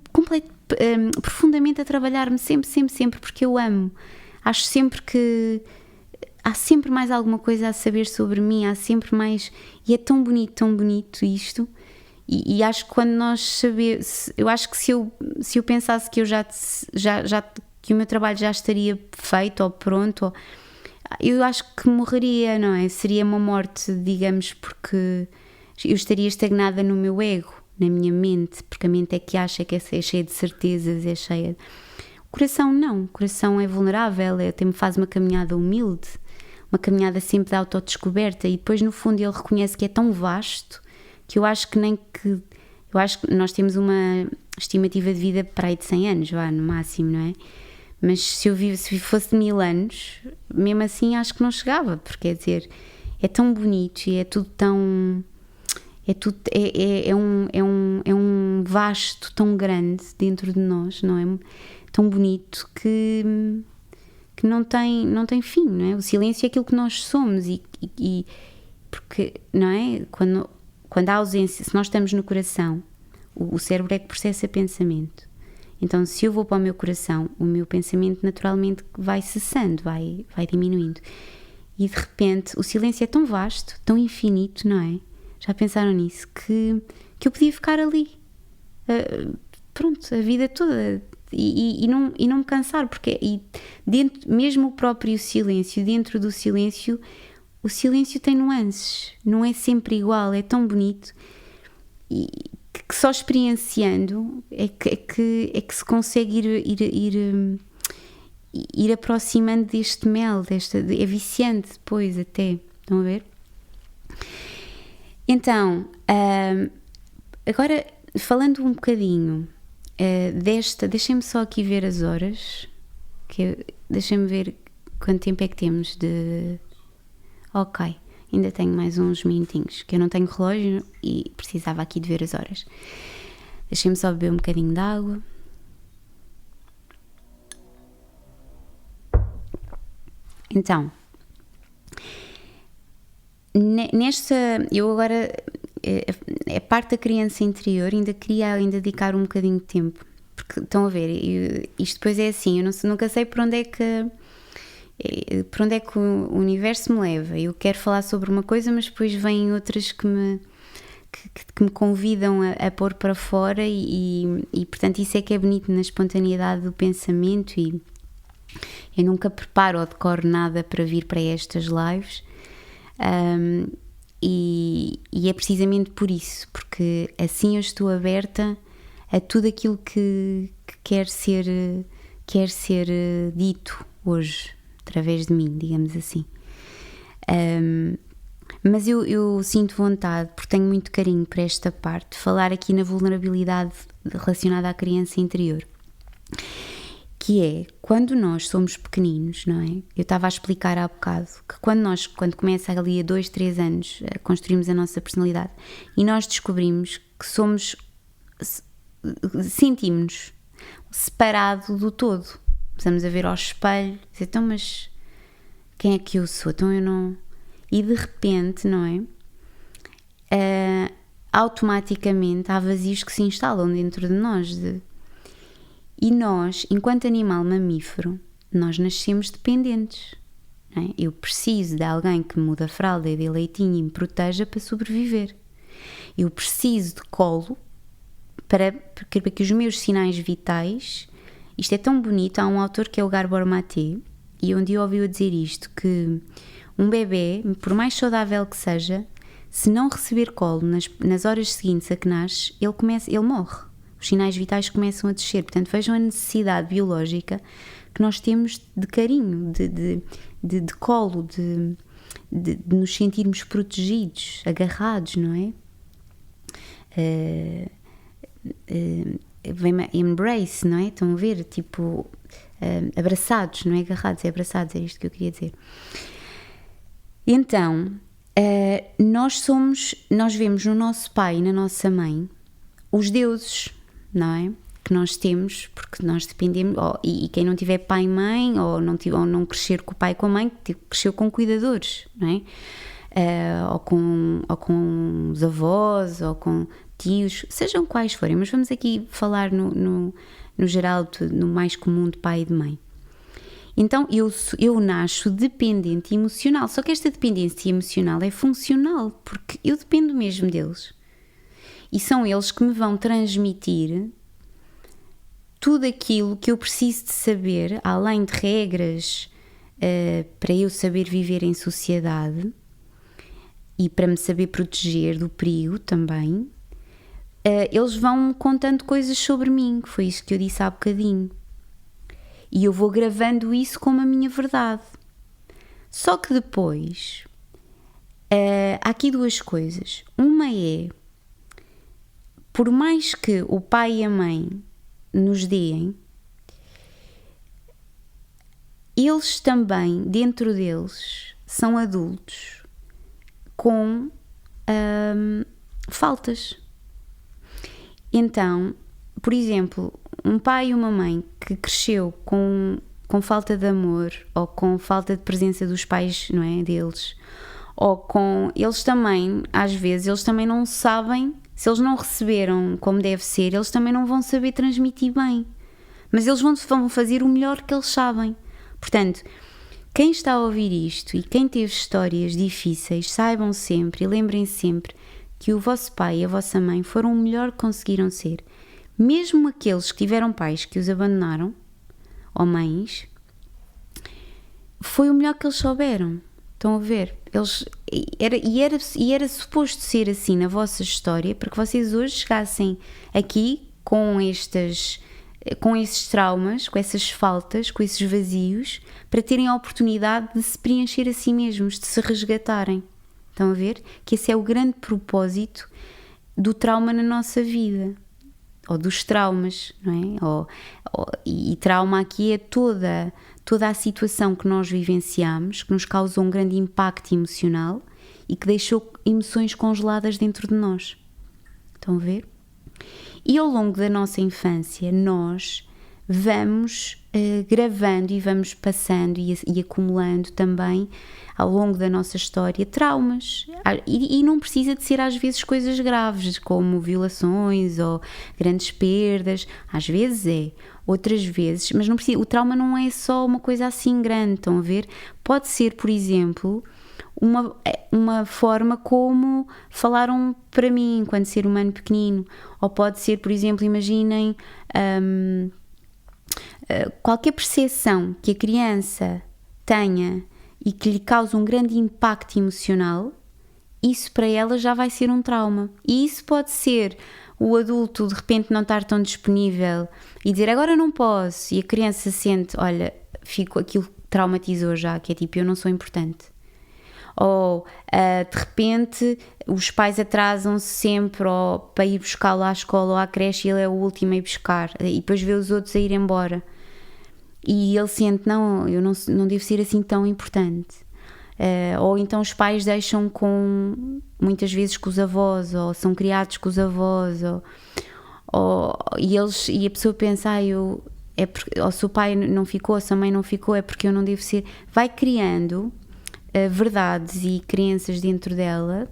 profundamente a trabalhar-me sempre, porque eu amo. Acho sempre que há sempre mais alguma coisa a saber sobre mim, há sempre mais, e é tão bonito isto. E acho que quando nós sabemos, eu acho que se eu pensasse que eu já que o meu trabalho já estaria feito ou pronto, eu acho que morreria, não é? Seria uma morte, digamos, porque eu estaria estagnada no meu ego, na minha mente, porque a mente é que acha que é cheia de certezas, é cheia. O coração não, o coração é vulnerável, me faz uma caminhada humilde, uma caminhada sempre de autodescoberta, e depois no fundo ele reconhece que é tão vasto que eu acho que nós temos uma estimativa de vida para aí de 100 anos, no máximo, não é? Mas se fosse de 1000 anos, mesmo assim acho que não chegava, porque quer dizer, é tão bonito e é tudo tão, é um vasto tão grande dentro de nós, não é? Tão bonito que não tem fim, não é? O silêncio é aquilo que nós somos e porque, não é? Quando há ausência, se nós estamos no coração, o cérebro é que processa pensamento. Então, se eu vou para o meu coração, o meu pensamento naturalmente vai cessando, vai diminuindo. E de repente, o silêncio é tão vasto, tão infinito, não é? Já pensaram nisso? Que eu podia ficar ali, pronto, a vida toda, e não me cansar, porque mesmo o próprio silêncio, dentro do silêncio, o silêncio tem nuances, não é sempre igual, é tão bonito, e que só experienciando é que se consegue ir aproximando deste mel, é viciante depois até, estão a ver? Então, agora falando um bocadinho deixem-me só aqui ver as horas, deixem-me ver quanto tempo é que temos de... Ok, ainda tenho mais uns minutinhos, que eu não tenho relógio e precisava aqui de ver as horas. Deixem-me só beber um bocadinho de água. Então, eu agora, a parte da criança interior, ainda queria dedicar um bocadinho de tempo, porque estão a ver, isto depois é assim, eu nunca sei por onde é que o universo me leva. Eu quero falar sobre uma coisa, mas depois vêm outras que me convidam a pôr para fora e portanto isso é que é bonito na espontaneidade do pensamento. E eu nunca preparo ou decoro nada para vir para estas lives, e é precisamente por isso, porque assim eu estou aberta a tudo aquilo que quer ser dito hoje através de mim, digamos assim. Mas eu sinto vontade, porque tenho muito carinho por esta parte, de falar aqui na vulnerabilidade relacionada à criança interior, que é quando nós somos pequeninos, não é? Eu estava a explicar há bocado que quando começa ali a 2, 3 anos, construímos a nossa personalidade e nós descobrimos que sentimos-nos separado do todo. Começamos a ver ao espelho, dizer, então, mas quem é que eu sou? Então eu não... E de repente, não é? Automaticamente há vazios que se instalam dentro de nós. E nós, enquanto animal mamífero, nós nascemos dependentes. Não é? Eu preciso de alguém que me mude a fralda e dê leitinho e me proteja para sobreviver. Eu preciso de colo para que os meus sinais vitais, isto é tão bonito, há um autor que é o Gabor Maté, e um dia ouviu dizer isto, que um bebê, por mais saudável que seja, se não receber colo nas horas seguintes a que nasce, ele morre. Os sinais vitais começam a descer. Portanto, vejam a necessidade biológica que nós temos de carinho, de colo, de nos sentirmos protegidos, agarrados, não é? Embrace, não é? Estão a ver? Tipo, abraçados, não é agarrados, é abraçados, é isto que eu queria dizer. Então, nós vemos no nosso pai e na nossa mãe os deuses, não é? Que nós temos, porque nós dependemos, e quem não tiver pai e mãe, ou não crescer com o pai e com a mãe, cresceu com cuidadores, não é? Ou com os avós, ou com tios, sejam quais forem, mas vamos aqui falar no geral, no mais comum de pai e de mãe. Então eu nasço dependente emocional, só que esta dependência emocional é funcional, porque eu dependo mesmo deles. E são eles que me vão transmitir tudo aquilo que eu preciso de saber, além de regras, para eu saber viver em sociedade e para me saber proteger do perigo também. Eles vão contando coisas sobre mim, que foi isso que eu disse há bocadinho. E eu vou gravando isso como a minha verdade. Só que depois, há aqui duas coisas. Uma é, por mais que o pai e a mãe nos deem, eles também, dentro deles, são adultos com faltas. Então, por exemplo, um pai e uma mãe que cresceu com falta de amor, ou com falta de presença dos pais, não é, deles, ou com... Eles também, às vezes, eles também não sabem, se eles não receberam como deve ser, eles também não vão saber transmitir bem. Mas eles vão fazer o melhor que eles sabem. Portanto, quem está a ouvir isto e quem teve histórias difíceis, saibam sempre e lembrem sempre que o vosso pai e a vossa mãe foram o melhor que conseguiram ser. Mesmo aqueles que tiveram pais que os abandonaram, ou mães, foi o melhor que eles souberam. Estão a ver? Era suposto ser assim na vossa história, para que vocês hoje chegassem aqui com esses traumas, com essas faltas, com esses vazios, para terem a oportunidade de se preencher a si mesmos, de se resgatarem. Estão a ver? Que esse é o grande propósito do trauma na nossa vida. Ou dos traumas, não é? E trauma aqui é toda a situação que nós vivenciamos, que nos causou um grande impacto emocional e que deixou emoções congeladas dentro de nós. Estão a ver? E ao longo da nossa infância, nós vamos gravando e vamos passando e acumulando também, ao longo da nossa história, traumas. E não precisa de ser às vezes coisas graves, como violações ou grandes perdas. Às vezes é, outras vezes, mas não precisa. O trauma não é só uma coisa assim grande, estão a ver? Pode ser, por exemplo, uma forma como falaram para mim enquanto ser humano pequenino. Ou pode ser, por exemplo, imaginem... qualquer percepção que a criança tenha e que lhe cause um grande impacto emocional, isso para ela já vai ser um trauma. E isso pode ser o adulto de repente não estar tão disponível e dizer agora não posso, e a criança sente, olha, aquilo traumatizou já, que é tipo, eu não sou importante. Ou de repente os pais atrasam-se sempre para ir buscá-lo à escola ou à creche e ele é o último a ir buscar, e depois vê os outros a ir embora. E ele sente, não, eu não devo ser assim tão importante. Ou então os pais deixam muitas vezes com os avós, ou são criados com os avós, e a pessoa pensa, ou se o pai não ficou, se a mãe não ficou, é porque eu não devo ser. Vai criando verdades e crenças dentro dela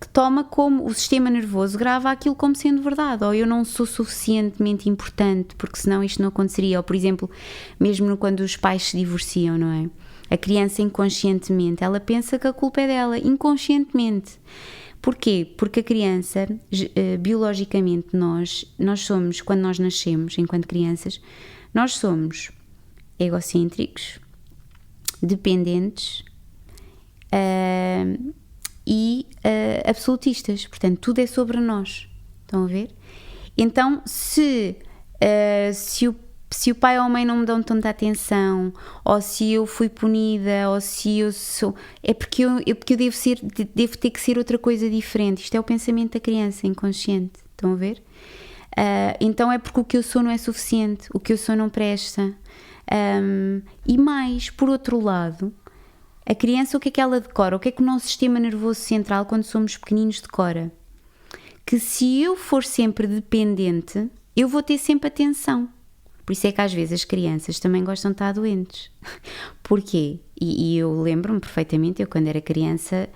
que toma como o sistema nervoso grava aquilo como sendo verdade, ou eu não sou suficientemente importante porque senão isto não aconteceria. Ou por exemplo, mesmo quando os pais se divorciam, não é? A criança inconscientemente, ela pensa que a culpa é dela, inconscientemente, Porquê? Porque a criança, biologicamente nós somos, quando nós nascemos, enquanto crianças, nós somos egocêntricos, dependentes e absolutistas. Portanto, tudo é sobre nós. Estão a ver? Então, se o pai ou a mãe não me dão tanta atenção, ou se eu fui punida, ou se eu sou... É porque eu devo ter que ser outra coisa diferente. Isto é o pensamento da criança inconsciente. Estão a ver? Então é porque o que eu sou não é suficiente, o que eu sou não presta. E mais, por outro lado, a criança, o que é que ela decora? O que é que o nosso sistema nervoso central, quando somos pequeninos, decora? Que se eu for sempre dependente, eu vou ter sempre atenção. Por isso é que às vezes as crianças também gostam de estar doentes. Porquê? E eu lembro-me perfeitamente, eu quando era criança,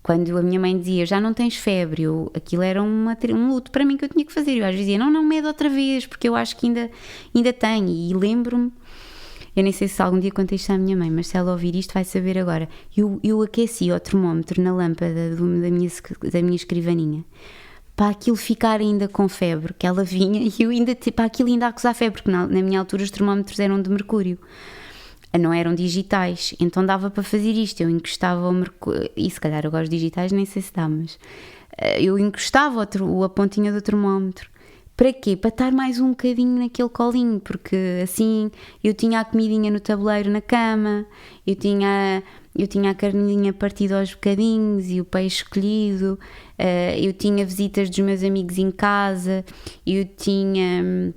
quando a minha mãe dizia, já não tens febre, aquilo era um luto para mim que eu tinha que fazer. Eu às vezes dizia, não, medo outra vez, porque eu acho que ainda tenho. E lembro-me, eu nem sei se algum dia contei isto à minha mãe, mas se ela ouvir isto vai saber agora. Eu aqueci o termómetro na lâmpada da minha escrivaninha, para aquilo ficar ainda com febre, que ela vinha, e eu ainda, para aquilo ainda acusar febre, porque na minha altura os termómetros eram de mercúrio, não eram digitais, então dava para fazer isto, eu encostava o mercúrio, e se calhar agora os digitais nem sei se dá, mas eu encostava a pontinha do termómetro. Para quê? Para estar mais um bocadinho naquele colinho, porque assim eu tinha a comidinha no tabuleiro na cama, eu tinha a carninha partida aos bocadinhos e o peixe escolhido, eu tinha visitas dos meus amigos em casa, eu tinha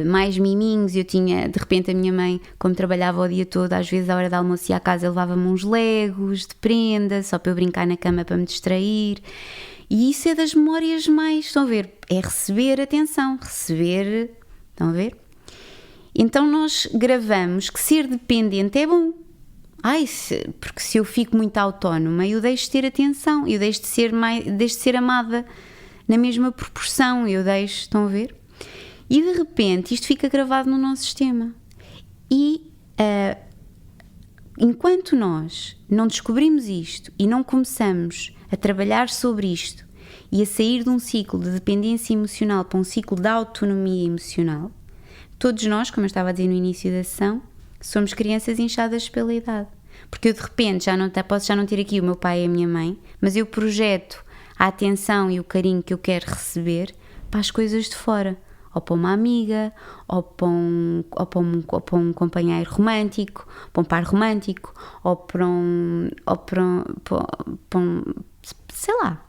mais miminhos, eu tinha, de repente a minha mãe, como trabalhava o dia todo, às vezes à hora de almoço ia à casa, levava-me uns legos de prenda, só para eu brincar na cama para me distrair. E isso é das memórias mais, estão a ver? É receber atenção, estão a ver? Então nós gravamos que ser dependente é bom. Porque se eu fico muito autónoma, eu deixo de ter atenção, eu deixo de ser amada na mesma proporção, estão a ver? E de repente isto fica gravado no nosso sistema. E enquanto nós não descobrimos isto e não começamos a trabalhar sobre isto e a sair de um ciclo de dependência emocional para um ciclo de autonomia emocional, todos nós, como eu estava a dizer no início da sessão, somos crianças inchadas pela idade. Porque eu de repente posso já não ter aqui o meu pai e a minha mãe, mas eu projeto a atenção e o carinho que eu quero receber para as coisas de fora. Ou para uma amiga, ou para um companheiro romântico, para um par romântico, ou para um sei lá,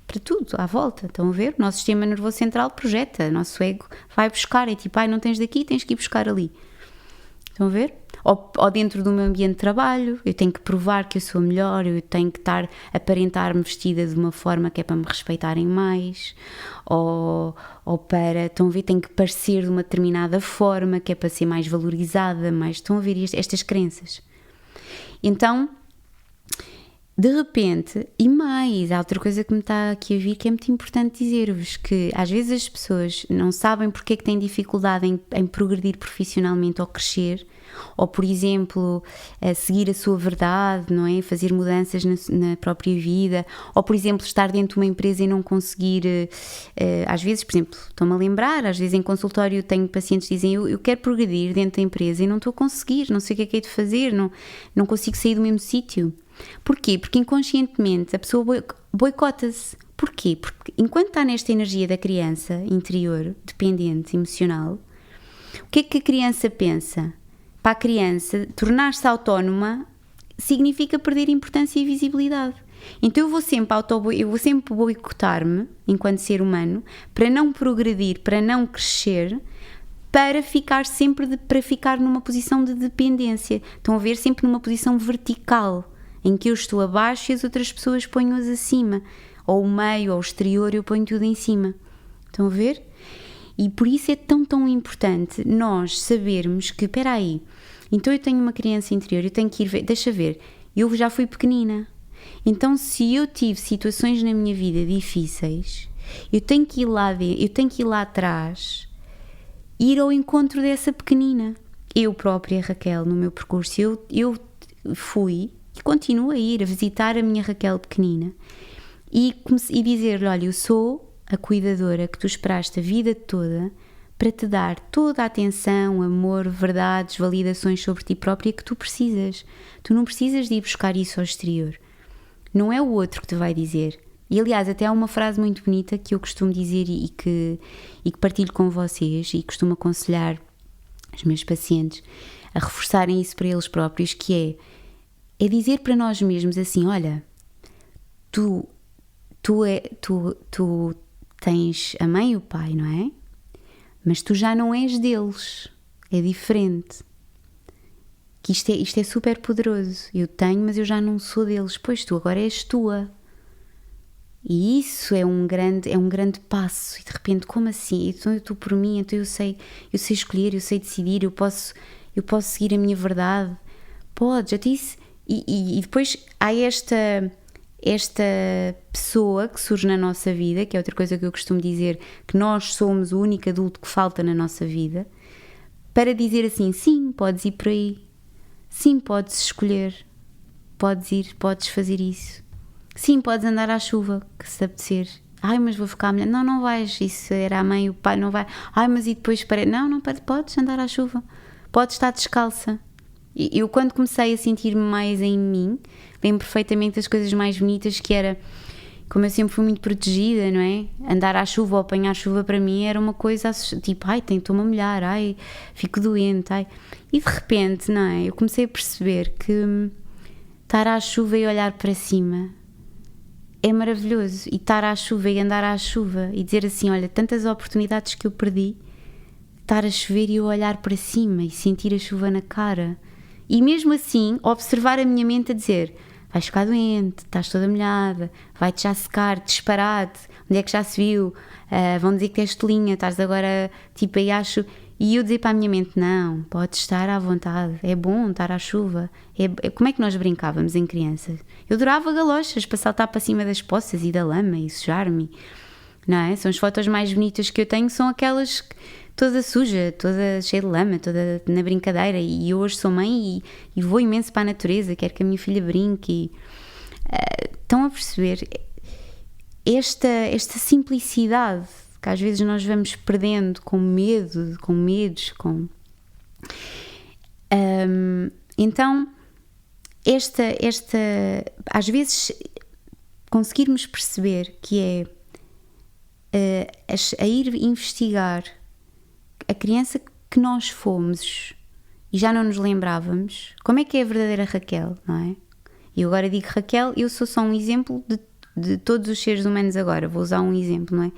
para tudo, à volta. Estão a ver? O nosso sistema nervoso central projeta, o nosso ego vai buscar, é tipo, não tens daqui, tens que ir buscar ali. Estão a ver? Ou dentro do meu ambiente de trabalho, eu tenho que provar que eu sou melhor, eu tenho que aparentar-me vestida de uma forma que é para me respeitarem mais, ou para, estão a ver, tenho que parecer de uma determinada forma que é para ser mais valorizada, estão a ver estas crenças. Então, de repente, e mais, há outra coisa que me está aqui a vir que é muito importante dizer-vos, que às vezes as pessoas não sabem porque é que têm dificuldade em progredir profissionalmente ou crescer, ou por exemplo, seguir a sua verdade, não é? Fazer mudanças na própria vida, ou por exemplo, estar dentro de uma empresa e não conseguir, às vezes, por exemplo, estou-me a lembrar, às vezes em consultório tenho pacientes que dizem, eu quero progredir dentro da empresa e não estou a conseguir, não sei o que é que hei de fazer, não consigo sair do mesmo sítio. Porquê? Porque inconscientemente a pessoa boicota-se. Porquê? Porque enquanto está nesta energia da criança interior, dependente, emocional, o que é que a criança pensa? Para a criança, tornar-se autónoma significa perder importância e visibilidade. Então eu vou sempre boicotar-me enquanto ser humano para não progredir, para não crescer, para ficar numa posição de dependência. Estão a ver? Sempre numa posição vertical, em que eu estou abaixo e as outras pessoas ponham-as acima, ou o meio, ou o exterior, eu ponho tudo em cima. Estão a ver? E por isso é tão importante nós sabermos que, espera aí, então eu tenho uma criança interior, eu tenho que ir ver, deixa ver, eu já fui pequenina, então se eu tive situações na minha vida difíceis, eu tenho que ir lá atrás, ir ao encontro dessa pequenina. Eu própria, Raquel, no meu percurso, eu fui e continuo a ir a visitar a minha Raquel pequenina e dizer-lhe, olha, eu sou a cuidadora que tu esperaste a vida toda para te dar toda a atenção, amor, verdades, validações sobre ti própria que tu precisas. Tu não precisas de ir buscar isso ao exterior. Não é o outro que te vai dizer. E aliás, até há uma frase muito bonita que eu costumo dizer e que partilho com vocês e costumo aconselhar os meus pacientes a reforçarem isso para eles próprios, que é dizer para nós mesmos assim, olha, tu tens a mãe e o pai, não é? Mas tu já não és deles, é diferente. Que isto é super poderoso. Eu tenho, mas eu já não sou deles. Pois tu agora és tua. E isso é um grande passo. E de repente, como assim? Então eu estou por mim, então eu sei escolher, eu sei decidir, eu posso seguir a minha verdade. Podes, até isso. E depois há esta pessoa que surge na nossa vida, que é outra coisa que eu costumo dizer, que nós somos o único adulto que falta na nossa vida, para dizer assim, sim, podes ir por aí, sim, podes escolher, podes fazer isso, sim, podes andar à chuva, que se apetecer, ai, mas vou ficar melhor, não vais, isso era a mãe e o pai, não vai, ai, mas e depois, não, podes andar à chuva, podes estar descalça. Eu quando comecei a sentir-me mais em mim, lembro perfeitamente das coisas mais bonitas, que era, como eu sempre fui muito protegida, não é? Andar à chuva ou apanhar chuva para mim era uma coisa tipo, ai, estou-me a molhar, ai, fico doente, ai. E de repente, não é? Eu comecei a perceber que estar à chuva e olhar para cima é maravilhoso. E estar à chuva e andar à chuva e dizer assim, olha, tantas oportunidades que eu perdi, estar a chover e eu olhar para cima e sentir a chuva na cara. E mesmo assim, observar a minha mente a dizer, vais ficar doente, estás toda molhada, vai-te já secar, disparate, onde é que já se viu, vão dizer que és tolinha, estás agora tipo aí acho. E eu dizer para a minha mente, não, podes estar à vontade, é bom estar à chuva. Como é que nós brincávamos em crianças? Eu adorava galochas para saltar para cima das poças e da lama e sujar-me, não é? São as fotos mais bonitas que eu tenho, são aquelas toda suja, toda cheia de lama, toda na brincadeira, e eu hoje sou mãe e vou imenso para a natureza, quero que a minha filha brinque. Estão a perceber esta simplicidade que às vezes nós vamos perdendo com medo, com medos, então às vezes conseguirmos perceber que é a ir investigar a criança que nós fomos e já não nos lembrávamos, como é que é a verdadeira Raquel, não é? E eu agora digo Raquel, eu sou só um exemplo de todos os seres humanos agora, vou usar um exemplo, não é?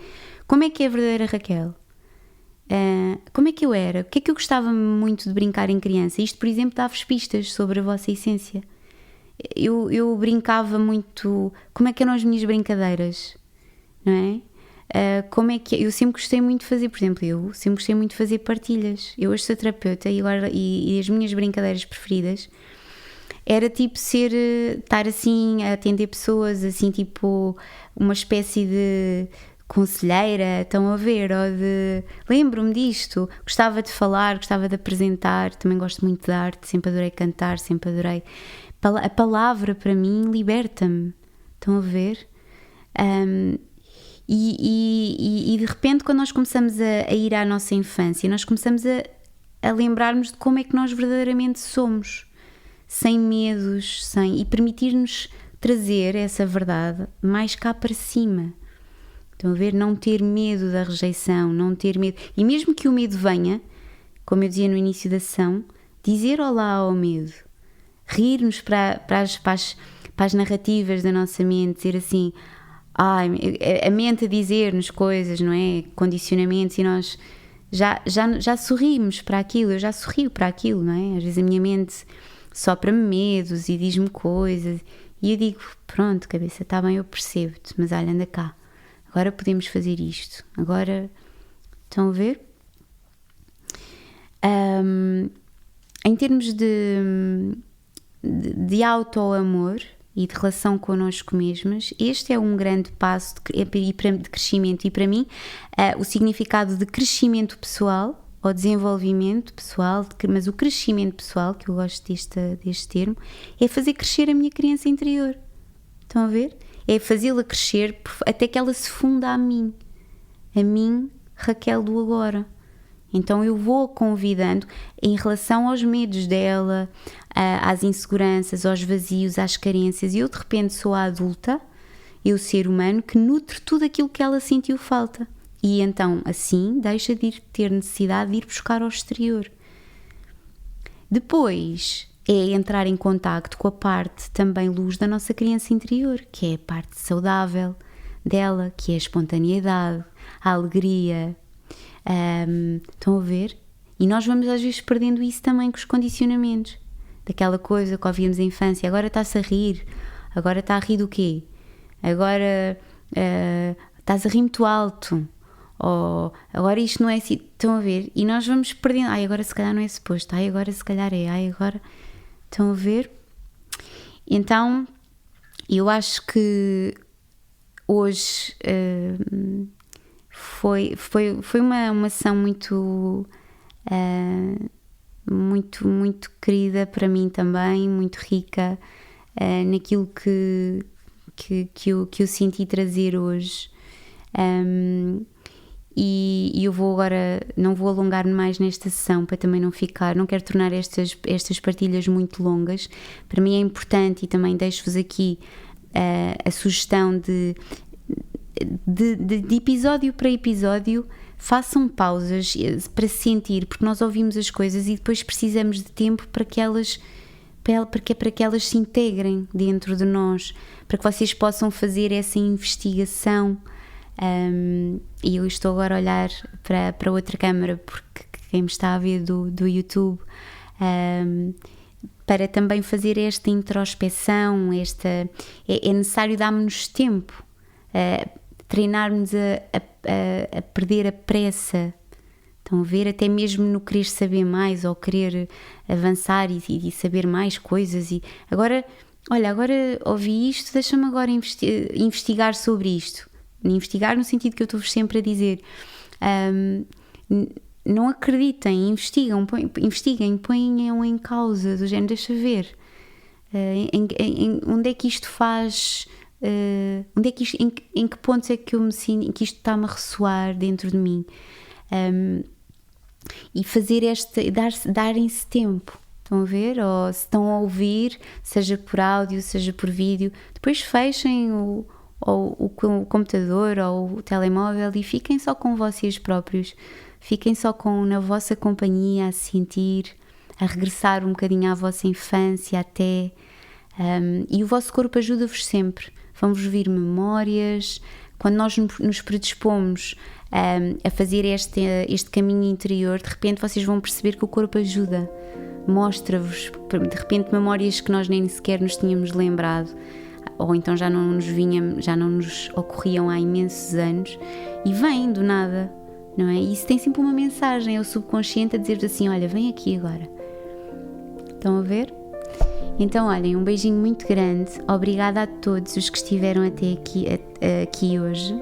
Como é que é a verdadeira Raquel? Como é que eu era? O que é que eu gostava muito de brincar em criança? Isto, por exemplo, dá-vos pistas sobre a vossa essência. Eu brincava muito, como é que eram as minhas brincadeiras, não é? Como é que eu sempre gostei muito de fazer, por exemplo, eu sempre gostei muito de fazer partilhas. Eu hoje sou terapeuta e as minhas brincadeiras preferidas era tipo estar assim a atender pessoas, assim tipo uma espécie de conselheira, estão a ver, lembro-me disto, gostava de falar, gostava de apresentar, também gosto muito de arte, sempre adorei cantar, sempre adorei. A palavra para mim liberta-me, estão a ver? E de repente, quando nós começamos a ir à nossa infância, nós começamos a lembrarmos de como é que nós verdadeiramente somos, sem medos, e permitir-nos trazer essa verdade mais cá para cima. Estão a ver? Não ter medo da rejeição, não ter medo. E mesmo que o medo venha, como eu dizia no início da sessão, dizer olá ao medo, rir-nos para as narrativas da nossa mente, dizer assim, a mente a dizer-nos coisas, não é? Condicionamentos, e nós já sorrimos para aquilo, eu já sorrio para aquilo, não é? Às vezes a minha mente sopra-me medos e diz-me coisas, e eu digo, pronto, cabeça, está bem, eu percebo-te, mas olha, anda cá, agora podemos fazer isto, agora, estão a ver? Em termos de auto-amor e de relação connosco mesmas, este é um grande passo de crescimento, e para mim o significado de crescimento pessoal ou desenvolvimento pessoal, mas o crescimento pessoal, que eu gosto deste termo, é fazer crescer a minha criança interior. Estão a ver? é fazê-la crescer até que ela se funda a mim, Raquel do agora. Então eu vou convidando em relação aos medos dela, às inseguranças, aos vazios, às carências, e eu de repente sou a adulta, eu ser humano, que nutre tudo aquilo que ela sentiu falta. E então assim deixa de ter necessidade de ir buscar ao exterior. Depois é entrar em contacto com a parte também luz da nossa criança interior, que é a parte saudável dela, que é a espontaneidade, a alegria. Estão a ver? E nós vamos às vezes perdendo isso também com os condicionamentos. Daquela coisa que ouvíamos na infância, agora está-se a rir. Agora está a rir do quê? Agora estás a rir muito alto. Ou agora isto não é assim. Estão a ver? E nós vamos perdendo. Agora se calhar não é suposto. Agora se calhar é. Agora... Estão a ver? Então, eu acho que hoje foi uma ação muito querida para mim também, muito rica naquilo que eu senti trazer hoje. E eu vou agora, não vou alongar-me mais nesta sessão para também não quero tornar estas partilhas muito longas. Para mim é importante, e também deixo-vos aqui a sugestão de episódio para episódio, façam pausas para sentir, porque nós ouvimos as coisas e depois precisamos de tempo para que elas se integrem dentro de nós, para que vocês possam fazer essa investigação. E eu estou agora a olhar para outra câmara, porque quem me está a ver do YouTube, para também fazer esta introspeção, é necessário darmos tempo, treinarmos a perder a pressa. Estão a ver? Até mesmo no querer saber mais ou querer avançar e saber mais coisas. E agora ouvi isto, deixa-me agora investigar sobre isto. Investigar no sentido que eu estou-vos sempre a dizer. Não acreditem, investiguem, ponham em causa, do género, deixa ver. Onde é que isto faz... em que pontos é que eu me sinto, que isto está-me a ressoar dentro de mim. E fazer darem-se tempo. Estão a ver? Ou se estão a ouvir, seja por áudio, seja por vídeo, depois fechem o computador ou o telemóvel e fiquem só com vocês próprios, fiquem só na vossa companhia, a sentir, a regressar um bocadinho à vossa infância até, e o vosso corpo ajuda-vos sempre, vão-vos vir memórias. Quando nós nos predispomos a fazer este caminho interior, de repente vocês vão perceber que o corpo ajuda, mostra-vos de repente memórias que nós nem sequer nos tínhamos lembrado, ou então já não nos ocorriam há imensos anos, e vem do nada, não é? E isso tem sempre uma mensagem, é o subconsciente a dizer-vos assim: olha, vem aqui agora. Estão a ver? Então, olhem, um beijinho muito grande, obrigada a todos os que estiveram até aqui hoje.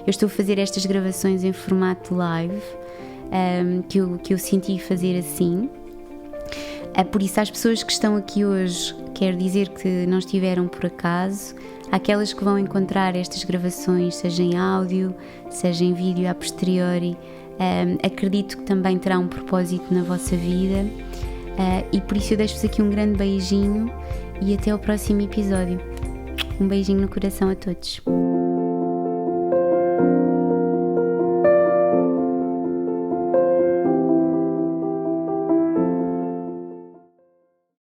Eu estou a fazer estas gravações em formato live, que eu senti fazer assim. Por isso, às pessoas que estão aqui hoje, quero dizer que não estiveram por acaso. Aquelas que vão encontrar estas gravações, seja em áudio, seja em vídeo a posteriori, acredito que também terá um propósito na vossa vida. E por isso eu deixo-vos aqui um grande beijinho e até ao próximo episódio. Um beijinho no coração a todos.